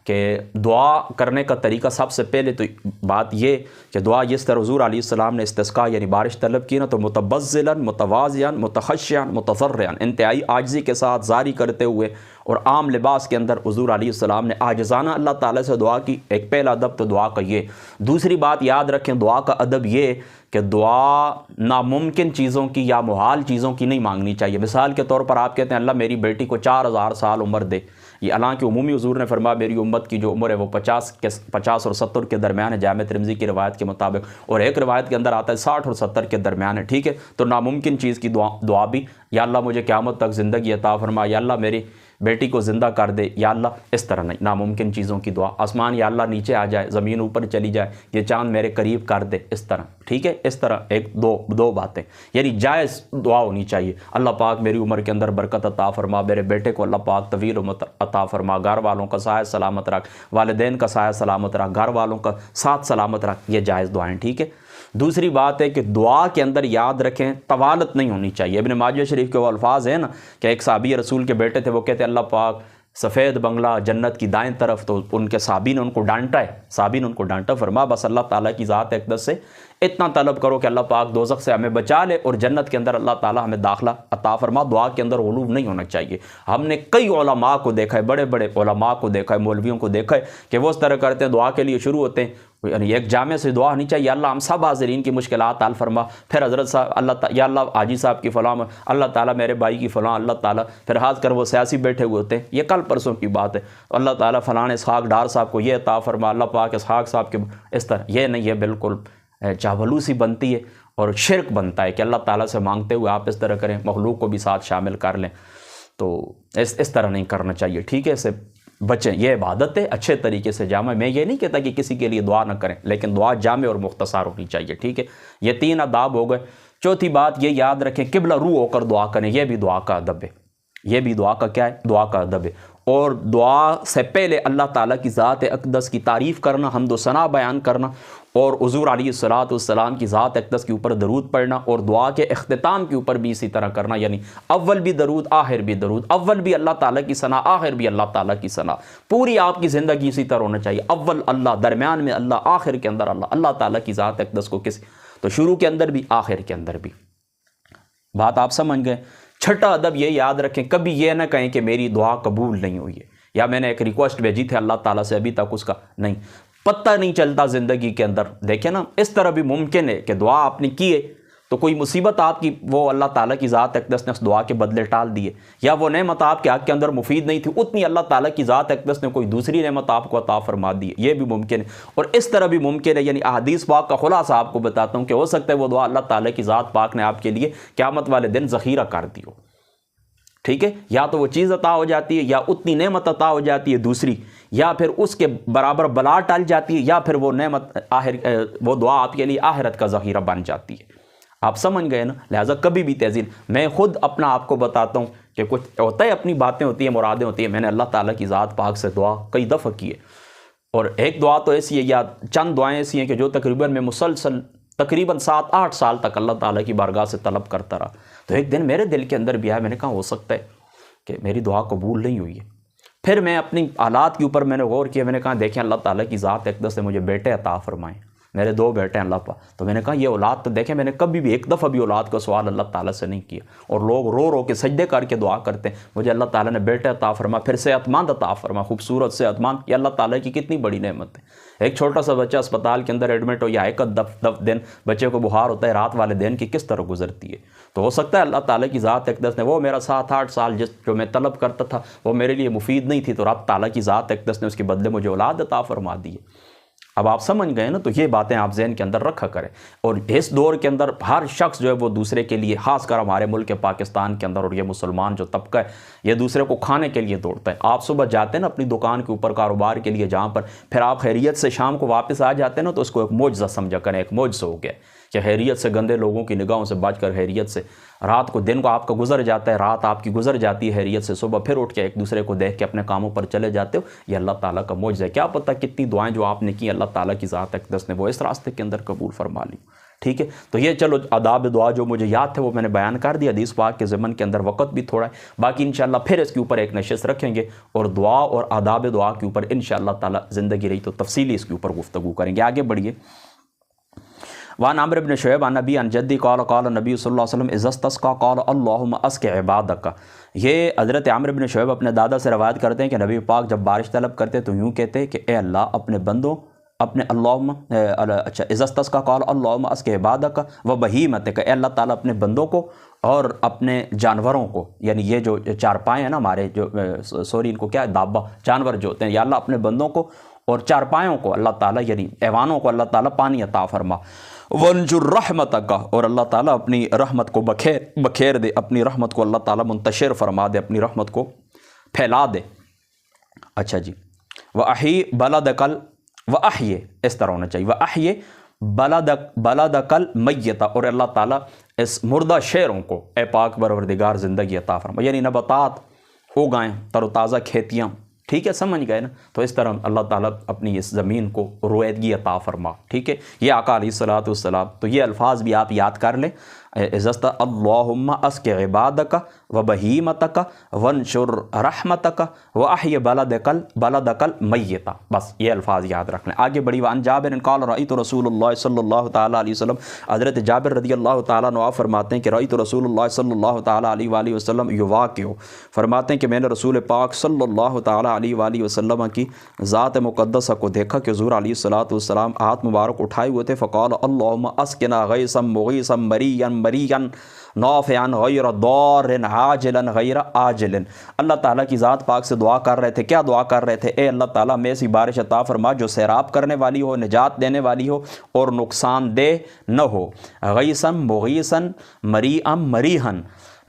کہ دعا کرنے کا طریقہ سب سے پہلے تو بات یہ کہ دعا جس طرح حضور علیہ السلام نے استسقاء یعنی بارش طلب کی نا، تو متبذلا متواضعا متخشعا متضرعا، انتہائی عاجزی کے ساتھ زاری کرتے ہوئے اور عام لباس کے اندر حضور علیہ السلام نے عاجزانہ اللہ تعالیٰ سے دعا کی۔ ایک پہلا ادب تو دعا کا یہ۔ دوسری بات یاد رکھیں دعا کا ادب یہ کہ دعا ناممکن چیزوں کی یا محال چیزوں کی نہیں مانگنی چاہیے۔ مثال کے طور پر آپ کہتے ہیں اللہ میری بیٹی کو 4000 سال عمر دے، یہ حالانکہ عمومی حضور نے فرمایا میری امت کی جو عمر ہے وہ 50 اور 70 کے درمیان ہے، جامع ترمذی کی روایت کے مطابق، اور ایک روایت کے اندر آتا ہے 60 اور 70 کے درمیان ہے۔ ٹھیک ہے، تو ناممکن چیز کی دعا بھی، یا اللہ مجھے قیامت تک زندگی عطا فرما، یا اللہ میری بیٹی کو زندہ کر دے، یا اللہ، اس طرح نہیں، ناممکن چیزوں کی دعا، آسمان یا اللہ نیچے آ جائے، زمین اوپر چلی جائے، یہ چاند میرے قریب کر دے، اس طرح۔ ٹھیک ہے، اس طرح ایک دو باتیں، یعنی جائز دعا ہونی چاہیے۔ اللہ پاک میری عمر کے اندر برکت عطا فرما، میرے بیٹے کو اللہ پاک طویل عمر عطا فرما، گھر والوں کا سایہ سلامت رکھ، والدین کا سایہ سلامت رکھ، گھر والوں کا ساتھ سلامت رکھ، یہ جائز دعائیں۔ ٹھیک ہے، دوسری بات ہے کہ دعا کے اندر یاد رکھیں طوالت نہیں ہونی چاہیے۔ ابن ماجہ شریف کے وہ الفاظ ہیں نا کہ ایک صحابی رسول کے بیٹے تھے، وہ کہتے اللہ پاک سفید بنگلہ جنت کی دائیں طرف، تو ان کے صحابی نے ان کو ڈانٹا ہے، صحابی نے ان کو ڈانٹا، فرما بس اللہ تعالیٰ کی ذات اقدس سے اتنا طلب کرو کہ اللہ پاک دوزخ سے ہمیں بچا لے اور جنت کے اندر اللہ تعالیٰ ہمیں داخلہ عطا فرما۔ دعا کے اندر غلو نہیں ہونا چاہیے۔ ہم نے کئی علماء کو دیکھا ہے، بڑے بڑے علماء کو دیکھا ہے، مولویوں کو دیکھا ہے کہ وہ اس طرح کرتے ہیں، دعا کے لیے شروع ہوتے ہیں، یعنی ایک جامع سے دعا ہونی چاہیے، اللہ ہم سب حاضرین کی مشکلات حل فرما، پھر حضرت صاحب یا اللہ حاجی صاحب کی فلاں، اللہ تعالیٰ میرے بھائی کی فلاں، اللہ تعالیٰ، پھر ہاتھ کر وہ سیاسی بیٹھے ہوئے ہوتے ہیں، یہ کل پرسوں کی بات ہے، اللہ تعالیٰ فلاں اسحاق ڈار صاحب کو یہ عطا فرما، اللہ پاک اسحاق صاحب کے، اس طرح یہ نہیں ہے، بالکل چاولوسی بنتی ہے اور شرک بنتا ہے کہ اللہ تعالیٰ سے مانگتے ہوئے آپ اس طرح کریں، مخلوق کو بھی ساتھ شامل کر لیں، تو اس طرح نہیں کرنا چاہیے۔ ٹھیک ہے، اسے بچیں. یہ عبادت ہے اچھے طریقے سے جامع. میں یہ نہیں کہتا کہ کسی کے لیے دعا نہ کریں، لیکن دعا جامع اور مختصر ہونی چاہیے. ٹھیک ہے، یہ 3 آداب ہو گئے. چوتھی بات یہ یاد رکھیں، قبلہ رو ہو کر دعا کریں. یہ بھی دعا کا ادب ہے. یہ بھی دعا کا کیا ہے؟ دعا کا ادب ہے. اور دعا سے پہلے اللہ تعالیٰ کی ذات اقدس کی تعریف کرنا، حمد و ثنا بیان کرنا، اور حضور علیہ الصلوۃ کی ذات اقدس کے اوپر درود پڑھنا، اور دعا کے اختتام کے اوپر بھی اسی طرح کرنا. یعنی اول بھی درود، آخر بھی درود. اول بھی اللہ تعالیٰ کی ثنا، آخر بھی اللہ تعالیٰ کی ثنا. پوری آپ کی زندگی اسی طرح ہونا چاہیے. اول اللہ، درمیان میں اللہ، آخر کے اندر اللہ. اللہ تعالیٰ کی ذات اقدس کو تو شروع کے اندر بھی، آخر کے اندر بھی. بات آپ سمجھ گئے. چھٹا ادب یہ یاد رکھیں، کبھی یہ نہ کہیں کہ میری دعا قبول نہیں ہوئی ہے، یا میں نے ایک ریکویسٹ بھیجی تھی اللہ تعالیٰ سے، ابھی تک اس کا نہیں پتہ نہیں چلتا زندگی کے اندر. دیکھیں نا، اس طرح بھی ممکن ہے کہ دعا آپ نے کی ہے تو کوئی مصیبت آپ کی، وہ اللہ تعالیٰ کی ذات اقدس نے اس دعا کے بدلے ٹال دیے، یا وہ نعمت آپ کے حق کے اندر مفید نہیں تھی، اتنی اللہ تعالیٰ کی ذات اقدس نے کوئی دوسری نعمت آپ کو عطا فرما دی. یہ بھی ممکن ہے. اور اس طرح بھی ممکن ہے، یعنی احادیث پاک کا خلاصہ آپ کو بتاتا ہوں، کہ ہو سکتا ہے وہ دعا اللہ تعالیٰ کی ذات پاک نے آپ کے لیے قیامت والے دن ذخیرہ کر دی ہو. ٹھیک ہے، یا تو وہ چیز عطا ہو جاتی ہے، یا اتنی نعمت عطا ہو جاتی ہے دوسری، یا پھر اس کے برابر بلا ٹل جاتی ہے، یا پھر وہ نعمت وہ دعا آپ کے لیے آخرت کا ذخیرہ بن جاتی ہے. آپ سمجھ گئے نا. لہٰذا کبھی بھی تیزی، میں خود اپنا آپ کو بتاتا ہوں کہ کچھ ہوتا ہے، اپنی باتیں ہوتی ہیں، مرادیں ہوتی ہیں. میں نے اللہ تعالیٰ کی ذات پاک سے دعا کئی دفعہ کی ہے، اور ایک دعا تو ایسی ہے، یا چند دعائیں ایسی ہیں کہ جو تقریباً میں مسلسل تقریباً 7-8 سال تک اللہ تعالیٰ کی بارگاہ سے طلب کرتا رہا. تو ایک دن میرے دل کے اندر بھی آیا، میں نے کہا ہو سکتا ہے کہ میری دعا قبول نہیں ہوئی ہے. پھر میں اپنی حالات کے اوپر میں نے غور کیا. میں نے کہا دیکھیں اللہ تعالیٰ کی ذات اقدس نے مجھے بیٹے عطا فرمائے. میرے 2 بیٹے ہیں اللہ پاک. تو میں نے کہا یہ اولاد تو دیکھیں، میں نے کبھی بھی ایک دفعہ بھی اولاد کا سوال اللہ تعالیٰ سے نہیں کیا. اور لوگ رو رو کے سجدے کر کے دعا کرتے ہیں، مجھے اللہ تعالیٰ نے بیٹے عطا فرما، پھر صحت مند عطا فرما، خوبصورت صحت مند. یہ اللہ تعالیٰ کی کتنی بڑی نعمت ہے. ایک چھوٹا سا بچہ اسپتال کے اندر ایڈمٹ ہو، یا ایک دن بچے کو بخار ہوتا ہے، رات والے دن کی کس طرح گزرتی ہے. تو ہو سکتا ہے اللہ تعالیٰ کی ذات اقدس نے وہ میرا 7-8 سال جو میں طلب کرتا تھا وہ میرے لیے مفید نہیں تھی، تو رب تعالیٰ کی ذات اقدس نے اس کے بدلے مجھے اولاد عطا فرما دی ہے. اب آپ سمجھ گئے نا. تو یہ باتیں آپ ذہن کے اندر رکھا کریں. اور اس دور کے اندر ہر شخص جو ہے وہ دوسرے کے لیے، خاص کر ہمارے ملک پاکستان کے اندر، اور یہ مسلمان جو طبقہ ہے یہ دوسرے کو کھانے کے لیے دوڑتا ہے. آپ صبح جاتے ہیں نا اپنی دکان کے اوپر کاروبار کے لیے جہاں پر، پھر آپ خیریت سے شام کو واپس آ جاتے ہیں نا، تو اس کو ایک معجزہ سمجھا کریں. ایک معجزہ ہو گیا کہ خیریت سے گندے لوگوں کی نگاہوں سے بچ کر خیریت سے رات کو، دن کو آپ کا گزر جاتا ہے، رات آپ کی گزر جاتی ہے خیریت سے، صبح پھر اٹھ کے ایک دوسرے کو دیکھ کے اپنے کاموں پر چلے جاتے ہو. یہ اللہ تعالیٰ کا معجزہ ہے. کیا پتہ کتنی دعائیں جو آپ نے کی اللہ تعالیٰ کی ذات اقدس نے وہ اس راستے کے اندر قبول فرما لی. ٹھیک ہے. تو یہ چلو آداب دعا جو مجھے یاد تھے وہ میں نے بیان کر دیا. حدیث پاک کے ضمن کے اندر وقت بھی تھوڑا ہے، باقی انشاءاللہ پھر اس کے اوپر ایک نشست رکھیں گے، اور دعا اور آداب دعا کے اوپر انشاءاللہ تعالیٰ زندگی رہی تو تفصیلی اس کے اوپر گفتگو کریں گے. آگے بڑھیے. وعن عمرو بن شعیب عن نبی عن جدی قال قال نبی صلی اللہ علیہ وسلم اذا استسقى قال اللهم اسق عبادك. یہ حضرت عمرو بن شعیب اپنے دادا سے روایت کرتے ہیں کہ نبی پاک جب بارش طلب کرتے تو یوں کہتے کہ اے اللہ اپنے بندوں، اپنے اذا استسقى قال اللهم اسق عبادك وبهيمتك. اے اللہ تعالیٰ اپنے بندوں کو اور اپنے جانوروں کو، یعنی یہ جو چارپائے ہیں نا ہمارے، جو سوری ان کو کیا ہے، دابا جانور جو ہوتے ہیں، یا اللہ اپنے بندوں کو اور چارپائیوں کو اللہ تعالیٰ، یعنی ایوانوں کو اللہ تعالیٰ پانی عطا فرما. ونجر رحمتک، اور اللہ تعالیٰ اپنی رحمت کو بکھیر دے، اپنی رحمت کو اللہ تعالیٰ منتشر فرما دے، اپنی رحمت کو پھیلا دے. اچھا جی. وَأَحْيِ بَلَدَكَ وَأَحْيِ، اس طرح ہونا چاہیے، وَأَحْيِ بَلَدَكَ الْمَيِّتَ، اور اللہ تعالیٰ اس مردہ شہروں کو اے پاک پروردگار زندگی عطا فرما، یعنی نباتات اگائیں، تر و تازہ کھیتیاں. ٹھیک ہے، سمجھ گئے نا. تو اس طرح اللہ تعالیٰ اپنی اس زمین کو رویدگی عطا فرما. ٹھیک ہے، یہ آقا علیہ الصلوۃ والسلام. تو یہ الفاظ بھی آپ یاد کر لیں. عزت اللہم اسق عبادک و بہیمتک ونشر رحمتک و احی بلدک المیت. بس یہ الفاظ یاد رکھ لیں. آگے بڑھی. وعن جابر قال رأیت رسول اللہ صلی اللہ تعالیٰ علیہ وسلم، حضرت جابر رضی اللہ تعالیٰ عنہ فرماتے ہیں کہ رأیت رسول اللہ صلی اللہ تعالیٰ علیہ وآلہ وسلم یواقع، فرماتے ہیں کہ میں نے رسول پاک صلی اللہ تعالیٰ علیہ وآلہ وسلم کی ذات مقدسہ کو دیکھا کہ حضور علیہ الصلوۃ والسلام ہاتھ مبارک اٹھائے ہوئے تھے. فقال اللہم اسقنا غیثا مغیثا مریعا نافعا غیر ضار عاجلا غیر آجل. اللہ تعالیٰ کی ذات پاک سے دعا کر رہے تھے. کیا دعا کر رہے تھے؟ اے اللہ تعالیٰ میں ایسی بارش عطا فرما جو سیراب کرنے والی ہو، نجات دینے والی ہو اور نقصان دہ نہ ہو. غیثا مغیثا مریعا مریحا،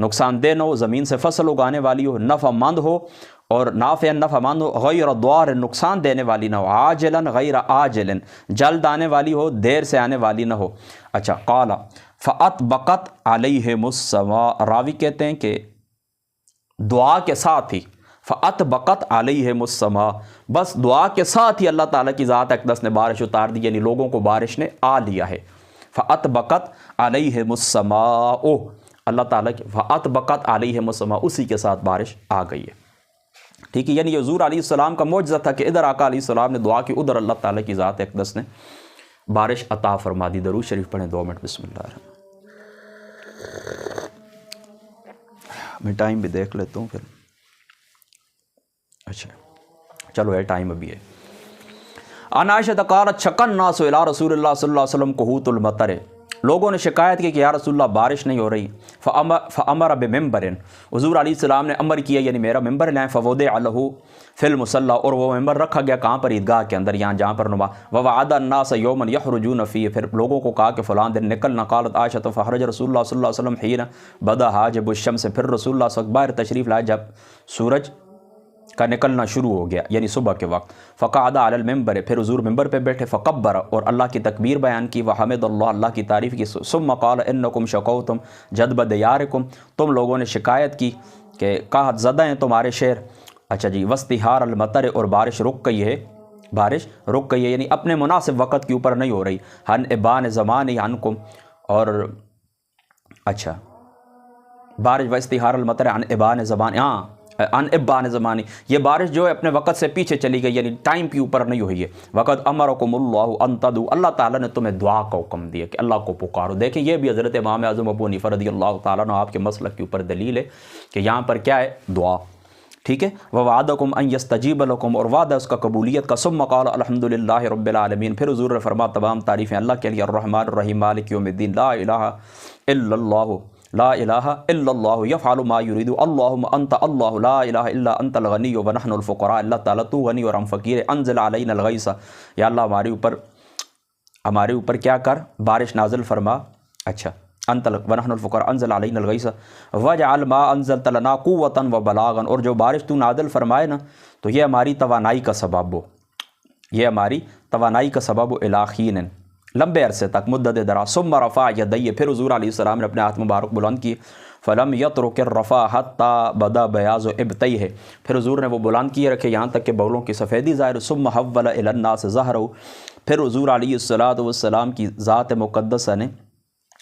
نقصان دہ نہ ہو، زمین سے فصل اگانے والی ہو، نفع مند ہو اور نافع نفع مند ہو، غیر ضار نقصان دینے والی نہ ہو، عاجلا غیر آجل جلد آنے والی ہو، دیر سے آنے والی نہ ہو۔ اچھا، قال فأطبقت علیہم السماء، راوی کہتے ہیں کہ دعا کے ساتھ ہی فأطبقت علیہم السماء، بس دعا کے ساتھ ہی اللہ تعالیٰ کی ذات اقدس نے بارش اتار دی، یعنی لوگوں کو بارش نے آ لیا ہے۔ فأطبقت علیہم السماء، اللہ تعالیٰ کی فأطبقت علیہم السماء، اسی کے ساتھ بارش آ گئی ہے۔ ٹھیک ہے، یعنی حضور علیہ السلام کا معجزہ تھا کہ ادھر آقا علیہ السلام نے دعا کی، ادھر اللہ تعالیٰ کی ذات اقدس نے بارش عطا فرما دی۔ درود شریف پڑھیں 2 منٹ، بسم اللہ الرحمن۔ میں ٹائم بھی دیکھ لیتا ہوں پھر۔ اچھا چلو ہے، ٹائم ابھی ہے۔ عن عائشہ قالت شک الناس الی رسول اللہ صلی اللہ علیہ وسلم قحوط المطر، لوگوں نے شکایت کی کہ یا رسول اللہ بارش نہیں ہو رہی۔ فامر بمنبر، حضور علیہ السلام نے امر کیا، یعنی میرا ممبر لائیں، فوضع له فی المصلی، اور وہ ممبر رکھا گیا کہاں پر؟ عیدگاہ کے اندر، یہاں جہاں پر نماز۔ ووعد الناس یوما یخرجون فیہ، پھر لوگوں کو کہا کہ فلان دن نکلنا۔ قالت عائشہ فخرج رسول اللہ صلی اللہ علیہ وسلم حین بدا حاجب الشمس، پھر رسول اللہ صلی اللہ علیہ وسلم باہر تشریف لائے جب سورج کا نکلنا شروع ہو گیا، یعنی صبح کے وقت۔ فقعد علی المنبر، پھر حضور ممبر پہ بیٹھے، فکبر، اور اللہ کی تکبیر بیان کی، وحمد اللہ، اللہ کی تعریف کی۔ ثم قال انکم شکوتم جدب دیارکم، تم لوگوں نے شکایت کی کہ قحط زدہ ہیں تمہارے شہر۔ اچھا جی، واستحار المطر، اور بارش رک گئی ہے، بارش رک گئی ہے، یعنی اپنے مناسب وقت کے اوپر نہیں ہو رہی۔ ہن ابان زمانی عنکم، اور اچھا بارش واستحار المطر عن ابان زمان، ہاں ان ابان زمانی، یہ بارش جو ہے اپنے وقت سے پیچھے چلی گئی، یعنی ٹائم کے اوپر نہیں ہوئی ہے۔ وقت امرکم اللہ ان تدعوا، اللہ تعالیٰ نے تمہیں دعا کا حکم دیا کہ اللہ کو پکارو۔ دیکھیں یہ بھی حضرت امام اعظم ابو حنیفہ رضی اللہ تعالیٰ عنہ آپ کے مسلک کے اوپر دلیل ہے کہ یہاں پر کیا ہے؟ دعا۔ ٹھیک ہے، ووعدکم ان یستجیب لکم، اور وعدہ اس کا قبولیت کا۔ ثم قال الحمدللہ رب العالمین، پھر حضور نے فرمایا تمام تعریفیں اللہ کے لیے، الرحمن الرحیم مالک یوم الدین، لا الہ الا اللہ، لا الہ الا اللہ یفعل ما یرید، اللہم انت اللہ، لا الہ الا انت الغنی ونحن الفقراء، اللہ تعالیٰ تو غنی اور ہم فقیر، انزل علینا الغیث، یا اللہ ہمارے اوپر کیا کر؟ بارش نازل فرما۔ اچھا، انت ونحن الفقراء انزل علینا الغیث وجعل ما انزلت لنا قوتا وبلاغا، اور جو بارش تو نازل فرمائے نا تو یہ ہماری توانائی کا سبب ہو، یہ ہماری توانائی کا سبب ہو، الاخین، لمبے عرصے تک، مدت دراز۔ ثم رفع یدیہ، پھر حضور علیہ السلام نے اپنے ہاتھ مبارک بلند کیے، فلم یترک الرفع حتی بدا بیاض ابطیہ، پھر حضور نے وہ بلند کیے رکھے یہاں تک کہ بغلوں کی سفیدی ظاہر۔ ثم حول الی الناس ظہرہ، پھر حضور علیہ السلام کی ذات مقدسہ نے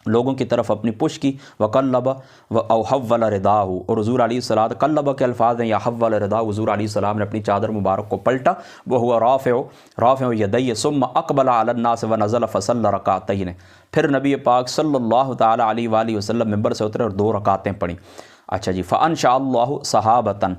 لوگوں کی طرف اپنی پش کی، وقلب او حول رداہ، اور حضور علیہ السلام قلب کے الفاظ ہیں یا حول رداہ، حضور علیہ السلام نے اپنی چادر مبارک کو پلٹا، وہو رافع یدیہ، ثم اقبل علی الناس ونزل فصلی رکعتین، پھر نبی پاک صلی اللہ تعالی علیہ وآلہ وسلم منبر سے اترے اور 2 رکعتیں پڑھیں۔ اچھا جی، فانشاء اللہ صحابتاً،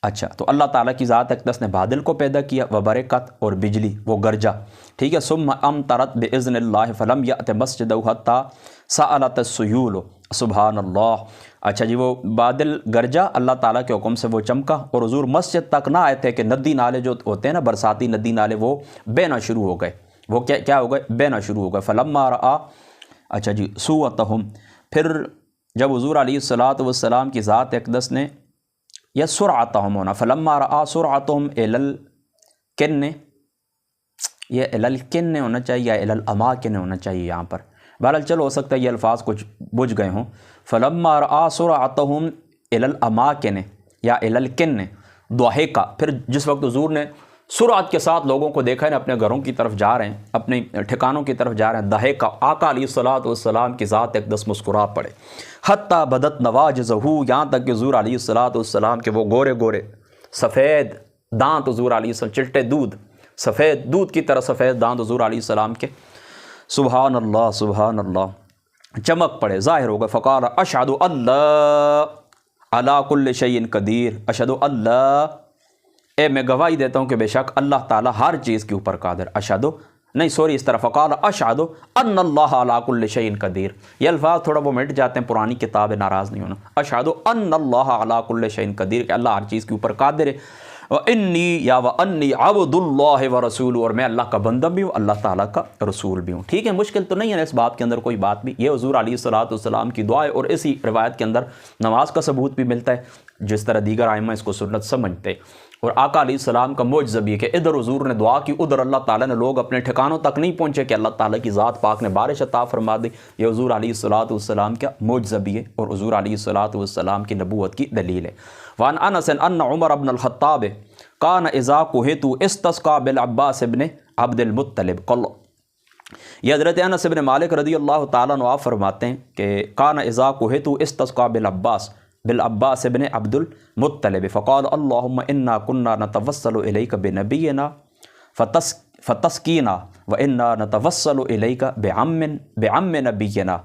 اچھا تو اللہ تعالیٰ کی ذات اقدس نے بادل کو پیدا کیا، وبرکت، اور بجلی، وہ گرجا۔ ٹھیک ہے، ثم امطرت باذن اللہ فلم یأت مسجدہ حتی سألت السیول، سبحان اللہ۔ اچھا جی، وہ بادل گرجا، اللہ تعالیٰ کے حکم سے وہ چمکا، اور حضور مسجد تک نہ آئے تھے کہ ندی نالے جو ہوتے ہیں نا، برساتی ندی نالے، وہ بہنا شروع ہو گئے، وہ کیا ہو گئے؟ بہنا شروع ہو گئے۔ فلما رآ، اچھا جی، سوءتہم، پھر جب حضور علیہ السلام کی ذات اقدس نے، یا سرعتہم ہونا، فلما رآ سرعتہم الی الکن، یہ الی الکن ہونا چاہیے یا الی الاماکن ہونا چاہیے یہاں پر، بہرحال چلو ہو سکتا ہے یہ الفاظ کچھ بجھ گئے ہوں۔ فلما رآ سرعتہم الی الاماکن یا الی الکن، ضحک، پھر جس وقت حضور نے سرعت کے ساتھ لوگوں کو دیکھا ہے نا اپنے گھروں کی طرف جا رہے ہیں، اپنے ٹھکانوں کی طرف جا رہے ہیں، ضحک، آقا علیہ السلام کی ذات اقدس مسکرا پڑے، حتی بدت نواجذہ، یہاں تک کہ حضور علیہ السلام کے وہ گورے گورے سفید دانت، حضور علیہ السلام چلٹے دودھ، سفید دودھ کی طرح سفید دانت حضور علیہ السلام کے، سبحان اللہ سبحان اللہ، چمک پڑے، ظاہر ہو گئے۔ فقال اشہد اللہ علی کل شیء قدیر، اشہد اللہ، اے میں گواہی دیتا ہوں کہ بے شک اللہ تعالیٰ ہر چیز کے اوپر قادر، اشہد نہیں سوری اس طرح، فقال اشہد ان اللہ علی کل شیء قدیر، یہ الفاظ تھوڑا وہ مٹ جاتے ہیں، پرانی کتاب ہے، ناراض نہیں ہونا، اشہد ان اللہ علی کل شیء قدیر، کہ اللہ ہر چیز کے اوپر قادر ہے، وانی یا وانی عبد اللہ ورسولہ، اور میں اللہ کا بندہ بھی ہوں، اللہ تعالیٰ کا رسول بھی ہوں۔ ٹھیک ہے، مشکل تو نہیں ہے اس بات کے اندر کوئی بات بھی، یہ حضور علیہ السلام کی دعا ہے، اور اسی روایت کے اندر نماز کا ثبوت بھی ملتا ہے، جس طرح دیگر ائمہ اس کو سنت سمجھتے. اور آقا علیہ السلام کا معجزہ یہ کہ ادھر حضور نے دعا کی, ادھر اللہ تعالیٰ نے لوگ اپنے ٹھکانوں تک نہیں پہنچے کہ اللہ تعالیٰ کی ذات پاک نے بارش عطا فرما دی. یہ حضور علیہ السلام کا معجزہ بھی ہے اور حضور علیہ السلام کی نبوت کی دلیل ہے. وعن انس ان عمر بن الخطاب کان اذا قحط استسقى بالعباس بن عبد المطلب. یہ حضرت انس بن مالک رضی اللہ تعالیٰ عنہ فرماتے ہیں کہ کان اذا قحط استسقى بالعباس بن عبد المطلب فقال اللهم انا كنا نتوسل اليك بنبينا فتسقينا وانا نتوسل اليك بعم نبينا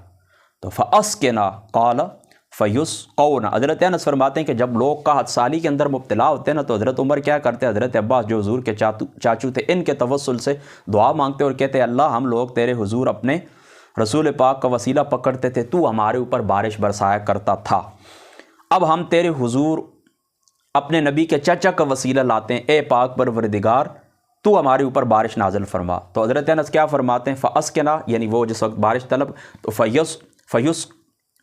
فاسقنا قال فیسقون. حضرت انس فرماتے ہیں کہ جب لوگ قحط سالی کے اندر مبتلا ہوتے ہیں نا تو حضرت عمر کیا کرتے ہیں, حضرت عباس جو حضور کے چاچو تھے, ان کے توسل سے دعا مانگتے اور کہتے اللہ ہم لوگ تیرے حضور اپنے رسول پاک کا وسیلہ پکڑتے تھے, تو ہمارے اوپر بارش برسایا کرتا تھا, اب ہم تیرے حضور اپنے نبی کے چچا کا وسیلہ لاتے ہیں, اے پاک پروردگار تو ہمارے اوپر بارش نازل فرما. تو حضرت انس کیا فرماتے ہیں فاسقنا, یعنی وہ جس وقت بارش طلب تو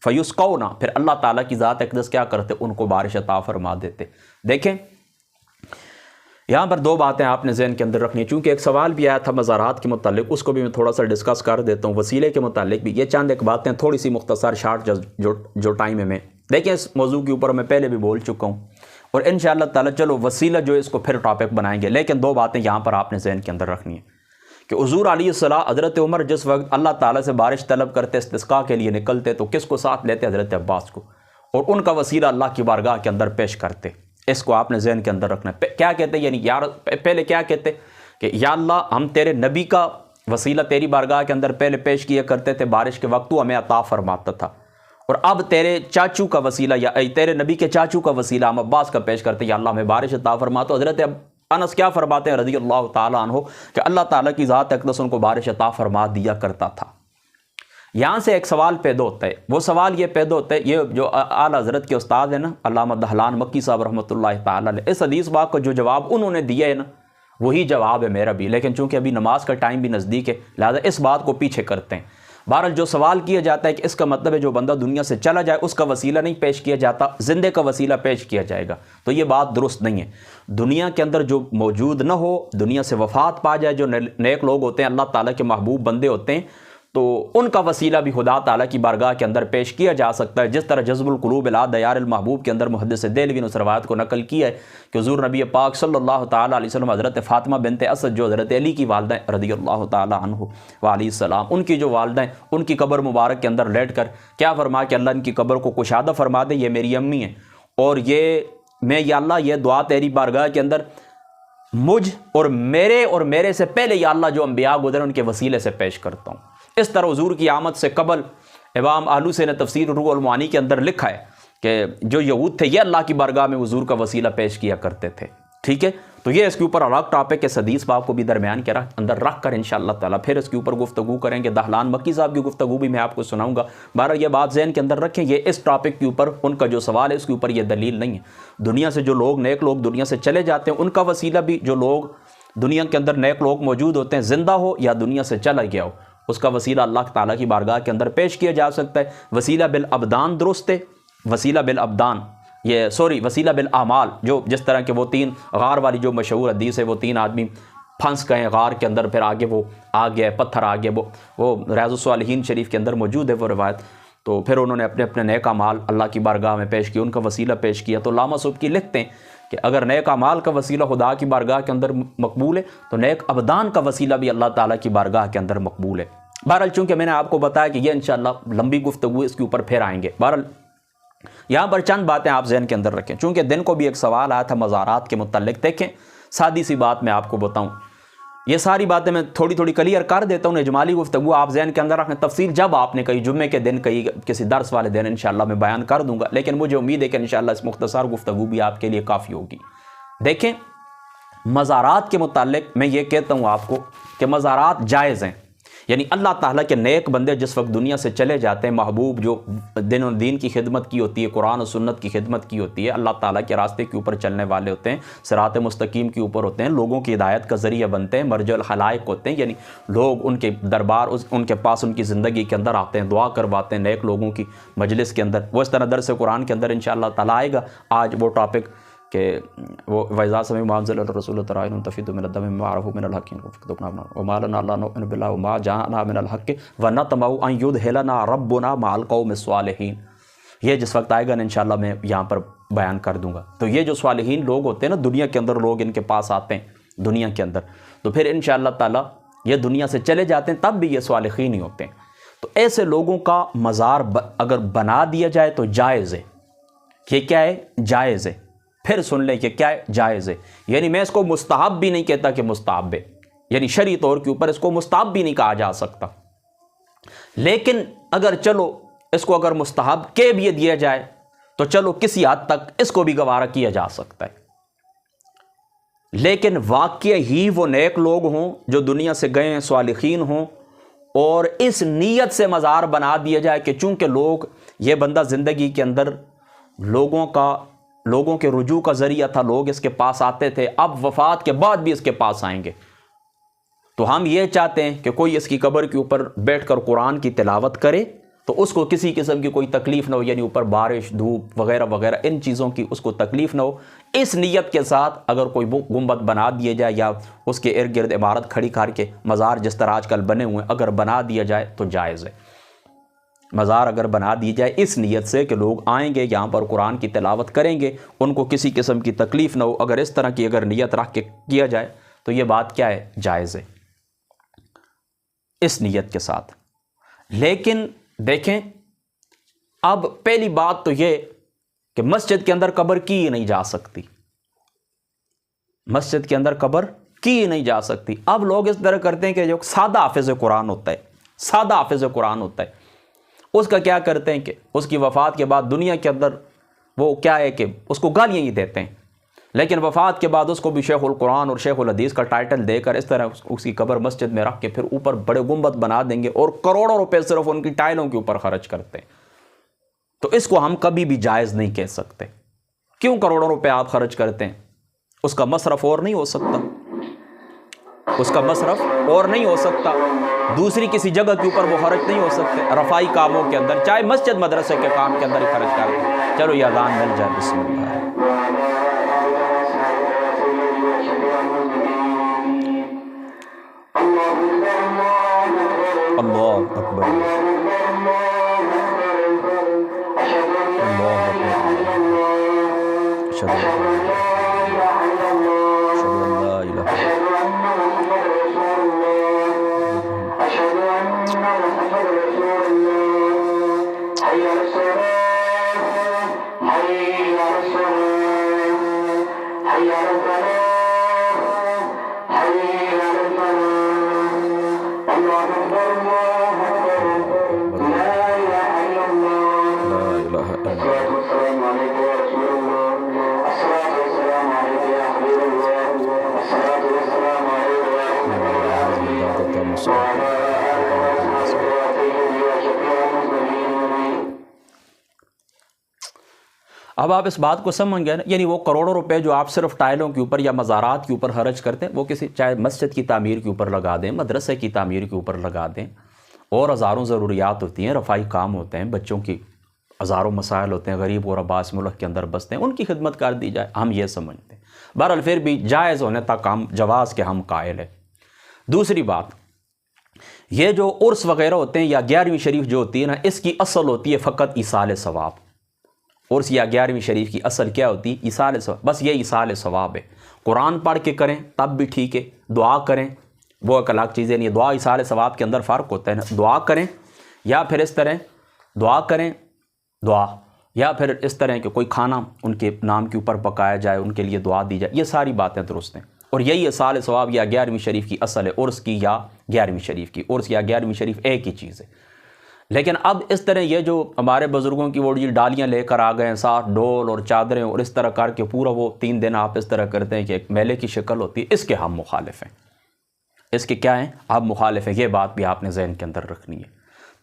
فیسقونا, پھر اللہ تعالیٰ کی ذات اقدس کیا کرتے ان کو بارش عطا فرما دیتے. دیکھیں یہاں پر دو باتیں آپ نے ذہن کے اندر رکھنی ہیں, چونکہ ایک سوال بھی آیا تھا مزارات کے متعلق, اس کو بھی میں تھوڑا سا ڈسکس کر دیتا ہوں, وسیلے کے متعلق بھی. یہ چند ایک باتیں تھوڑی سی مختصر شارٹ جو ٹائم ہے میں دیکھیں اس موضوع کے اوپر میں پہلے بھی بول چکا ہوں اور انشاءاللہ تعالیٰ چلو وسیلہ جو اس کو پھر ٹاپک بنائیں گے, لیکن دو باتیں یہاں پر آپ نے ذہن کے اندر رکھنی ہیں کہ حضور علیہ السلام حضرت عمر جس وقت اللہ تعالیٰ سے بارش طلب کرتے استسقاء کے لیے نکلتے تو کس کو ساتھ لیتے, حضرت عباس کو, اور ان کا وسیلہ اللہ کی بارگاہ کے اندر پیش کرتے. اس کو آپ نے ذہن کے اندر رکھنا ہے. کیا کہتے یعنی یار پہلے کیا کہتے کہ یا اللہ ہم تیرے نبی کا وسیلہ تیری بارگاہ کے اندر پہلے پیش کیا کرتے تھے بارش کے وقت, تو ہمیں عطا فرماتا تھا, اور اب تیرے چاچو کا وسیلہ یا تیرے نبی کے چاچو کا وسیلہ ہم عباس کا پیش کرتے, یا اللہ ہمیں بارش عطا فرما. تو حضرت انس کیا فرماتے ہیں رضی اللہ تعالیٰ عنہ کہ اللہ تعالیٰ کی ذات اقدس ان کو بارش عطا فرما دیا کرتا تھا. یہاں سے ایک سوال پیدا ہوتا ہے, وہ سوال یہ پیدا ہوتا ہے, یہ جو اعلیٰ حضرت کے استاد ہیں نا علامہ دہلان مکی صاحب رحمۃ اللہ تعالیٰ علیہ, اس حدیث پاک کا جو جواب انہوں نے دیا ہے نا وہی جواب ہے میرا بھی, لیکن چونکہ ابھی نماز کا ٹائم بھی نزدیک ہے لہذا اس بات کو پیچھے کرتے ہیں. بہرحال جو سوال کیا جاتا ہے کہ اس کا مطلب ہے جو بندہ دنیا سے چلا جائے اس کا وسیلہ نہیں پیش کیا جاتا, زندے کا وسیلہ پیش کیا جائے گا, تو یہ بات درست نہیں ہے. دنیا کے اندر جو موجود نہ ہو, دنیا سے وفات پا جائے, جو نیک لوگ ہوتے ہیں اللہ تعالیٰ کے محبوب بندے ہوتے ہیں, تو ان کا وسیلہ بھی خدا تعالیٰ کی بارگاہ کے اندر پیش کیا جا سکتا ہے. جس طرح جذب القلوب الی دیار المحبوب کے اندر محدث دہلوی نے اس روایت کو نقل کیا ہے کہ حضور نبی پاک صلی اللہ تعالیٰ علیہ وسلم حضرت فاطمہ بنت اسد جو حضرت علی کی والدہ ہیں رضی اللہ تعالیٰ عنہ وعلیہ السلام, ان کی جو والدہ ہیں ان کی قبر مبارک کے اندر لیٹ کر کیا فرمایا کہ اللہ ان کی قبر کو کشادہ فرما دے, یہ میری امی ہیں, اور یہ میں یا اللہ یہ دعا تیری بارگاہ کے اندر مجھ اور میرے سے پہلے یا اللہ جو انبیاء گزرے ان کے وسیلے سے پیش کرتا ہوں. اس طرح حضور کی آمد سے قبل امام آلوسی نے تفسیر روح المعانی کے اندر لکھا ہے کہ جو یہود تھے یہ اللہ کی بارگاہ میں حضور کا وسیلہ پیش کیا کرتے تھے. ٹھیک ہے, تو یہ اس کے اوپر الگ ٹاپک ہے, حدیث باب کو بھی درمیان کے اندر رکھ کر انشاءاللہ تعالیٰ پھر اس کے اوپر گفتگو کریں گے. دہلان مکی صاحب کی گفتگو بھی میں آپ کو سناؤں گا. بہرحال یہ بات ذہن کے اندر رکھیں, یہ اس ٹاپک کے اوپر ان کا جو سوال ہے اس کے اوپر یہ دلیل نہیں ہے. دنیا سے جو لوگ نیک لوگ دنیا سے چلے جاتے ہیں ان کا وسیلہ بھی جو لوگ دنیا کے اندر نیک لوگ موجود ہوتے ہیں, زندہ ہو یا دنیا سے چلا گیا ہو, اس کا وسیلہ اللہ تعالیٰ کی بارگاہ کے اندر پیش کیا جا سکتا ہے. وسیلہ بالابدان درست ہے, وسیلہ بالابدان وسیلہ بالاعمال, جو جس طرح کہ وہ 3 غار والی جو مشہور حدیث ہے, وہ 3 آدمی پھنس گئے غار کے اندر, پھر آگے وہ آ گیا پتھر آ گیا, وہ ریاض الصالحین شریف کے اندر موجود ہے وہ روایت. تو پھر انہوں نے اپنے نیک اعمال اللہ کی بارگاہ میں پیش کیا, ان کا وسیلہ پیش کیا. تو علامہ سبکی لکھتے ہیں کہ اگر نیک اعمال کا وسیلہ خدا کی بارگاہ کے اندر مقبول ہے تو نیک ابدان کا وسیلہ بھی اللہ تعالیٰ کی بارگاہ کے اندر مقبول ہے. بہرحال چونکہ میں نے آپ کو بتایا کہ یہ انشاءاللہ لمبی گفتگو اس کے اوپر پھر آئیں گے. بہرحال یہاں پر چند باتیں آپ ذہن کے اندر رکھیں, چونکہ دن کو بھی ایک سوال آیا تھا مزارات کے متعلق. دیکھیں سادی سی بات میں آپ کو بتاؤں, یہ ساری باتیں میں تھوڑی کلیئر کر دیتا ہوں, اجمالی گفتگو آپ ذہن کے اندر رکھیں. تفصیل جب آپ نے کہیں جمعے کے دن کہیں کسی درس والے دن انشاءاللہ میں بیان کر دوں گا, لیکن مجھے امید ہے کہ انشاءاللہ اس مختصر گفتگو بھی آپ کے لیے کافی ہوگی. دیکھیں مزارات کے متعلق میں یہ کہتا ہوں آپ کو کہ مزارات جائز ہیں, یعنی اللہ تعالیٰ کے نیک بندے جس وقت دنیا سے چلے جاتے ہیں، محبوب جو دین و دین کی خدمت کی ہوتی ہے، قرآن و سنت کی خدمت کی ہوتی ہے، اللہ تعالیٰ کے راستے کے اوپر چلنے والے ہوتے ہیں، صراط مستقیم کے اوپر ہوتے ہیں، لوگوں کی ہدایت کا ذریعہ بنتے ہیں، مرجع الخلائق ہوتے ہیں، یعنی لوگ ان کے دربار ان کے پاس ان کی زندگی کے اندر آتے ہیں، دعا کرواتے ہیں نیک لوگوں کی مجلس کے اندر۔ وہ اس طرح درس قرآن کے اندر انشاءاللہ تعالیٰ آئے گا آج وہ ٹاپک کہ وہ وَإِذَا سَمِعُوا مَا أَنزَلَ الرَّسُولُ تَرَى أَعْيُنَهُمْ تَفِيضُ مِنَ الدَّمْعِ مِمَّا عَرَفُوا مِنَ الْحَقِّ وَمَا لَنَا أَلَّا نُؤْمِنَ بِاللَّهِ وَمَا جَاءَنَا مِنَ الْحَقِّ وَنَطْمَعُ أَن يُدْخِلَنَا رَبُّنَا مَعَ الْقَوْمِ الصَّالِحِينَ۔ یہ جس وقت آئے گا انشاءاللہ میں یہاں پر بیان کر دوں گا۔ تو یہ جو صالحین لوگ ہوتے ہیں نا، دنیا کے اندر لوگ ان کے پاس آتے ہیں دنیا کے اندر، تو پھر انشاءاللہ تعالیٰ یہ دنیا سے چلے جاتے ہیں، تب بھی یہ صالحین ہی ہوتے ہیں۔ تو ایسے لوگوں کا مزار اگر بنا دیا جائے تو جائز ہے۔ یہ کیا ہے؟ جائز ہے۔ پھر سن لیں کہ کیا ہے؟ جائز ہے۔ یعنی میں اس کو مستحب بھی نہیں کہتا کہ مستحب ہے، یعنی شرعی طور کے اوپر اس کو مستحب بھی نہیں کہا جا سکتا، لیکن اگر چلو اس کو اگر مستحب کے بھی دیا جائے تو چلو کسی حد تک اس کو بھی گوارا کیا جا سکتا ہے۔ لیکن واقع ہی وہ نیک لوگ ہوں جو دنیا سے گئے ہیں، صالحین ہوں، اور اس نیت سے مزار بنا دیا جائے کہ چونکہ لوگ، یہ بندہ زندگی کے اندر لوگوں کے رجوع کا ذریعہ تھا، لوگ اس کے پاس آتے تھے، اب وفات کے بعد بھی اس کے پاس آئیں گے، تو ہم یہ چاہتے ہیں کہ کوئی اس کی قبر کے اوپر بیٹھ کر قرآن کی تلاوت کرے تو اس کو کسی قسم کی کوئی تکلیف نہ ہو، یعنی اوپر بارش، دھوپ وغیرہ وغیرہ ان چیزوں کی اس کو تکلیف نہ ہو۔ اس نیت کے ساتھ اگر کوئی گنبد بنا دیا جائے یا اس کے ارد گرد عمارت کھڑی کر کے مزار جس طرح آج کل بنے ہوئے ہیں اگر بنا دیا جائے تو جائز ہے۔ مزار اگر بنا دی جائے اس نیت سے کہ لوگ آئیں گے یہاں پر قرآن کی تلاوت کریں گے، ان کو کسی قسم کی تکلیف نہ ہو، اگر اس طرح کی اگر نیت رکھ کے کیا جائے تو یہ بات کیا ہے؟ جائز ہے اس نیت کے ساتھ۔ لیکن دیکھیں، اب پہلی بات تو یہ کہ مسجد کے اندر قبر کی ہی نہیں جا سکتی، مسجد کے اندر قبر کی ہی نہیں جا سکتی۔ اب لوگ اس طرح کرتے ہیں کہ جو سادہ حافظ قرآن ہوتا ہے، سادہ حافظ قرآن ہوتا ہے، اس کا کیا کرتے ہیں کہ اس کی وفات کے بعد دنیا کے اندر وہ کیا ہے کہ اس کو گالیاں ہی دیتے ہیں، لیکن وفات کے بعد اس کو بھی شیخ القرآن اور شیخ الحدیث کا ٹائٹل دے کر اس طرح اس کی قبر مسجد میں رکھ کے پھر اوپر بڑے گنبد بنا دیں گے اور کروڑوں روپے صرف ان کی ٹائلوں کے اوپر خرچ کرتے ہیں۔ تو اس کو ہم کبھی بھی جائز نہیں کہہ سکتے۔ کیوں کروڑوں روپے آپ خرچ کرتے ہیں؟ اس کا مصرف اور نہیں ہو سکتا، اس کا مصرف اور نہیں ہو سکتا، دوسری کسی جگہ کے اوپر وہ خرچ نہیں ہو سکتے، رفائی کاموں کے اندر، چاہے مسجد مدرسے کے کام کے اندر ہی خرچ کرتے ہیں۔ چلو یہ اذان مل جائے، بسم اللہ۔ اللہ اکبر، اللہ اکبر، اشہد ان لا الہ الا اللہ، اب آپ اس بات کو سمجھ گئے نا، یعنی وہ کروڑوں روپے جو آپ صرف ٹائلوں کے اوپر یا مزارات کے اوپر خرچ کرتے ہیں، وہ کسی چاہے مسجد کی تعمیر کے اوپر لگا دیں، مدرسے کی تعمیر کے اوپر لگا دیں، اور ہزاروں ضروریات ہوتی ہیں، رفائی کام ہوتے ہیں، بچوں کی ہزاروں مسائل ہوتے ہیں، غریب اور عباس ملک کے اندر بستے ہیں، ان کی خدمت کر دی جائے، ہم یہ سمجھتے ہیں۔ بہرحال پھر بھی جائز ہونے تک ہم جواز کے ہم قائل ہیں۔ دوسری بات، یہ جو عرس وغیرہ ہوتے ہیں یا 11ویں شریف جو ہوتی ہے نا، اس کی اصل ہوتی ہے فقط ایصال ثواب۔ عرس یا 11ویں شریف کی اصل کیا ہوتی ہے؟ ایصال ثواب، بس یہ ایصال ثواب ہے۔ قرآن پڑھ کے کریں تب بھی ٹھیک ہے، دعا کریں وہ ایک الگ چیزیں نہیں ہے، دعا ایصال ثواب کے اندر فرق ہوتا ہے نا، دعا کریں یا پھر اس طرح دعا کریں، دعا یا پھر اس طرح کہ کوئی کھانا ان کے نام کے اوپر پکایا جائے، ان کے لیے دعا دی جائے، یہ ساری باتیں درست ہیں، اور یہی ایصال ثواب یا 11ویں شریف کی اصل ہے، عرس کی یا 11ویں شریف کی۔ عرس یا 11ویں شریف ایک ہی چیز ہے۔ لیکن اب اس طرح یہ جو ہمارے بزرگوں کی وہ ڈالیاں لے کر آ گئے ہیں، ساتھ ڈول اور چادریں، اور اس طرح کر کے پورا وہ 3 دن آپ اس طرح کرتے ہیں کہ ایک میلے کی شکل ہوتی ہے، اس کے ہم مخالف ہیں۔ اس کے کیا ہیں؟ آپ مخالف ہیں، یہ بات بھی آپ نے ذہن کے اندر رکھنی ہے۔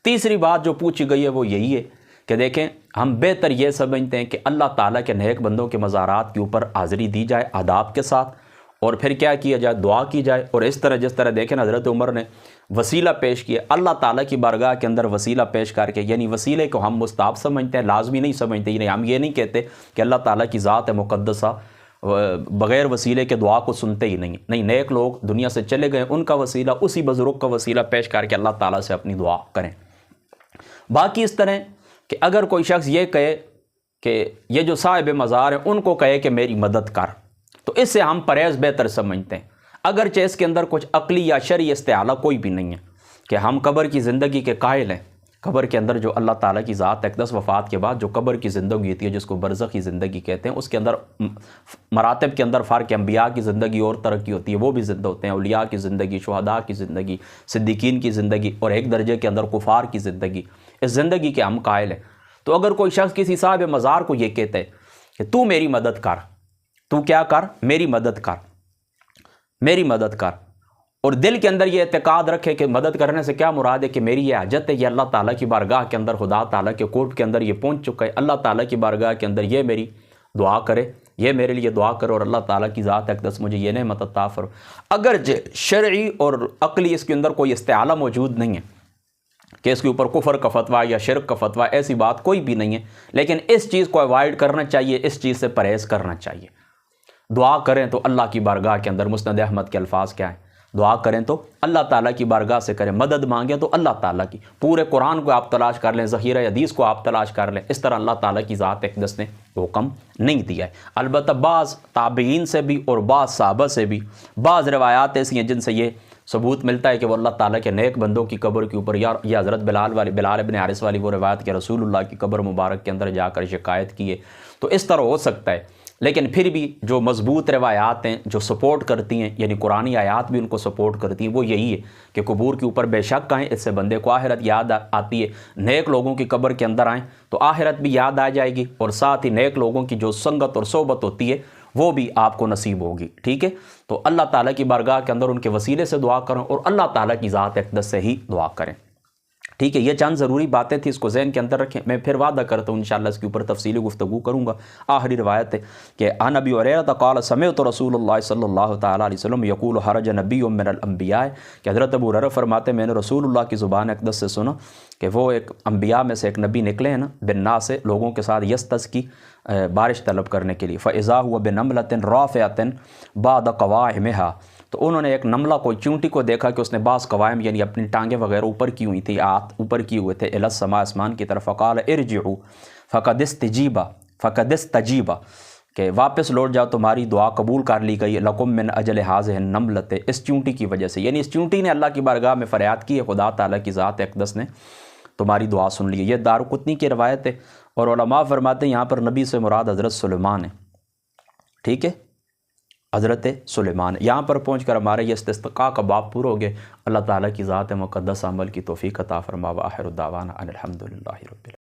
تیسری بات جو پوچھی گئی ہے وہ یہی ہے کہ دیکھیں ہم بہتر یہ سمجھتے ہیں کہ اللہ تعالیٰ کے نیک بندوں کے مزارات کے اوپر حاضری دی جائے آداب کے ساتھ، اور پھر کیا کیا جائے؟ دعا کی جائے، اور اس طرح جس طرح دیکھیں حضرت عمر نے وسیلہ پیش کیا اللہ تعالیٰ کی بارگاہ کے اندر وسیلہ پیش کر کے، یعنی وسیلے کو ہم مستحب سمجھتے ہیں، لازمی نہیں سمجھتے، یعنی ہم یہ نہیں کہتے کہ اللہ تعالیٰ کی ذات مقدسہ بغیر وسیلے کے دعا کو سنتے ہی نہیں، نیک لوگ دنیا سے چلے گئے، ان کا وسیلہ اسی بزرگ کا وسیلہ پیش کر کے اللہ تعالیٰ سے اپنی دعا کریں۔ باقی اس طرح کہ اگر کوئی شخص یہ کہے کہ یہ جو صاحب مزار ہیں ان کو کہے کہ میری مدد کر، تو اس سے ہم پرہیز بہتر سمجھتے ہیں، اگرچہ اس کے اندر کچھ عقلی یا شرعی استعارہ کوئی بھی نہیں ہے کہ ہم قبر کی زندگی کے قائل ہیں۔ قبر کے اندر جو اللہ تعالیٰ کی ذات اقدس وفات کے بعد جو قبر کی زندگی ہوتی ہے جس کو برزخی زندگی کہتے ہیں، اس کے اندر مراتب کے اندر فرق ہے، انبیاء کی زندگی اور طرح کی ہوتی ہے، وہ بھی زندہ ہوتے ہیں، اولیاء کی زندگی، شہداء کی زندگی، صدیقین کی زندگی، اور ایک درجے کے اندر کفار کی زندگی، اس زندگی کے ہم قائل ہیں۔ تو اگر کوئی شخص کسی صاحب مزار کو یہ کہتا ہے کہ تو میری مدد کر، تو کیا کر؟ میری مدد کر، میری مدد کر، اور دل کے اندر یہ اعتقاد رکھے کہ مدد کرنے سے کیا مراد ہے کہ میری یہ حاجت ہے، یہ اللہ تعالیٰ کی بارگاہ کے اندر، خدا تعالیٰ کے کورٹ کے اندر یہ پہنچ چکا ہے، اللہ تعالیٰ کی بارگاہ کے اندر یہ میری دعا کرے، یہ میرے لیے دعا کرے، اور اللہ تعالیٰ کی ذات اقدس مجھے یہ نعمت عطا فرمائے۔ اگر شرعی اور عقلی اس کے اندر کوئی استعارہ موجود نہیں ہے کہ اس کے اوپر کفر کا فتویٰ یا شرک کا فتویٰ، ایسی بات کوئی بھی نہیں ہے، لیکن اس چیز کو اوائڈ کرنا چاہیے، اس چیز سے پرہیز کرنا چاہیے۔ دعا کریں تو اللہ کی بارگاہ کے اندر، مسند احمد کے الفاظ کیا ہیں؟ دعا کریں تو اللہ تعالیٰ کی بارگاہ سے کریں، مدد مانگیں تو اللہ تعالیٰ کی، پورے قرآن کو آپ تلاش کر لیں، ذخیرہ حدیث کو آپ تلاش کر لیں، اس طرح اللہ تعالیٰ کی ذات اقدس نے حکم نہیں دیا ہے۔ البتہ بعض تابعین سے بھی اور بعض صحابہ سے بھی بعض روایات ایسی ہیں جن سے یہ ثبوت ملتا ہے کہ وہ اللہ تعالیٰ کے نیک بندوں کی قبر کے اوپر، یا حضرت بلال ابن حارث والی وہ روایت کہ رسول اللہ کی قبر مبارک کے اندر جا کر شکایت کیے، تو اس طرح ہو سکتا ہے۔ لیکن پھر بھی جو مضبوط روایات ہیں جو سپورٹ کرتی ہیں، یعنی قرآنی آیات بھی ان کو سپورٹ کرتی ہیں، وہ یہی ہے کہ قبور کے اوپر بے شک آئیں، اس سے بندے کو آخرت یاد آتی ہے، نیک لوگوں کی قبر کے اندر آئیں تو آخرت بھی یاد آ جائے گی، اور ساتھ ہی نیک لوگوں کی جو سنگت اور صحبت ہوتی ہے وہ بھی آپ کو نصیب ہوگی، ٹھیک ہے؟ تو اللہ تعالیٰ کی بارگاہ کے اندر ان کے وسیلے سے دعا کریں اور اللہ تعالیٰ کی ذات اقدس سے ہی دعا کریں، ٹھیک ہے؟ یہ چند ضروری باتیں تھیں، اس کو ذہن کے اندر رکھیں۔ میں پھر وعدہ کرتا ہوں انشاءاللہ اس کے اوپر تفصیلی گفتگو کروں گا۔ آخری روایت ہے کہ عن ابی ہریرہ قال سمعت رسول اللہ صلی اللہ تعالیٰ علیہ وسلم یقول خرج نبی من الانبیاء، کہ حضرت ابو ہریرہ فرماتے ہیں میں نے رسول اللہ کی زبان اقدس سے سنا کہ وہ ایک انبیاء میں سے ایک نبی نکلے ہیں نا، بالناس سے لوگوں کے ساتھ، یستسقی بارش طلب کرنے کے لیے، فاذا هو بنملۃ رافعۃ بعد قوائمها، تو انہوں نے ایک نملہ کو، چونٹی کو دیکھا کہ اس نے بعض قوائم یعنی اپنی ٹانگیں وغیرہ اوپر کی ہوئی تھی، اوپر کیے ہوئے تھے، الی السماء، آسمان کی طرف، فقال ارجعوا فقد استجیب، کہ واپس لوٹ جاؤ، تمہاری دعا قبول کر لی گئی، لکم من اجل هذه النملۃ، اس چونٹی کی وجہ سے، یعنی اس چونٹی نے اللہ کی بارگاہ میں فریاد کی ہے، خدا تعالیٰ کی ذات اقدس نے تمہاری دعا سن لی ہے۔ یہ دارقطنی کی روایت ہے، اور علماء فرماتے ہیں یہاں پر نبی سے مراد حضرت سلیمان ہے، ٹھیک ہے؟ حضرت سلیمان، یہاں پر پہنچ کر ہمارے یہ استسقاء کا باب پورا ہو گیا۔ اللہ تعالیٰ کی ذات مقدس عمل کی توفیق عطا فرما، وآخر دعوانا ان الحمد للہ رب العالمین۔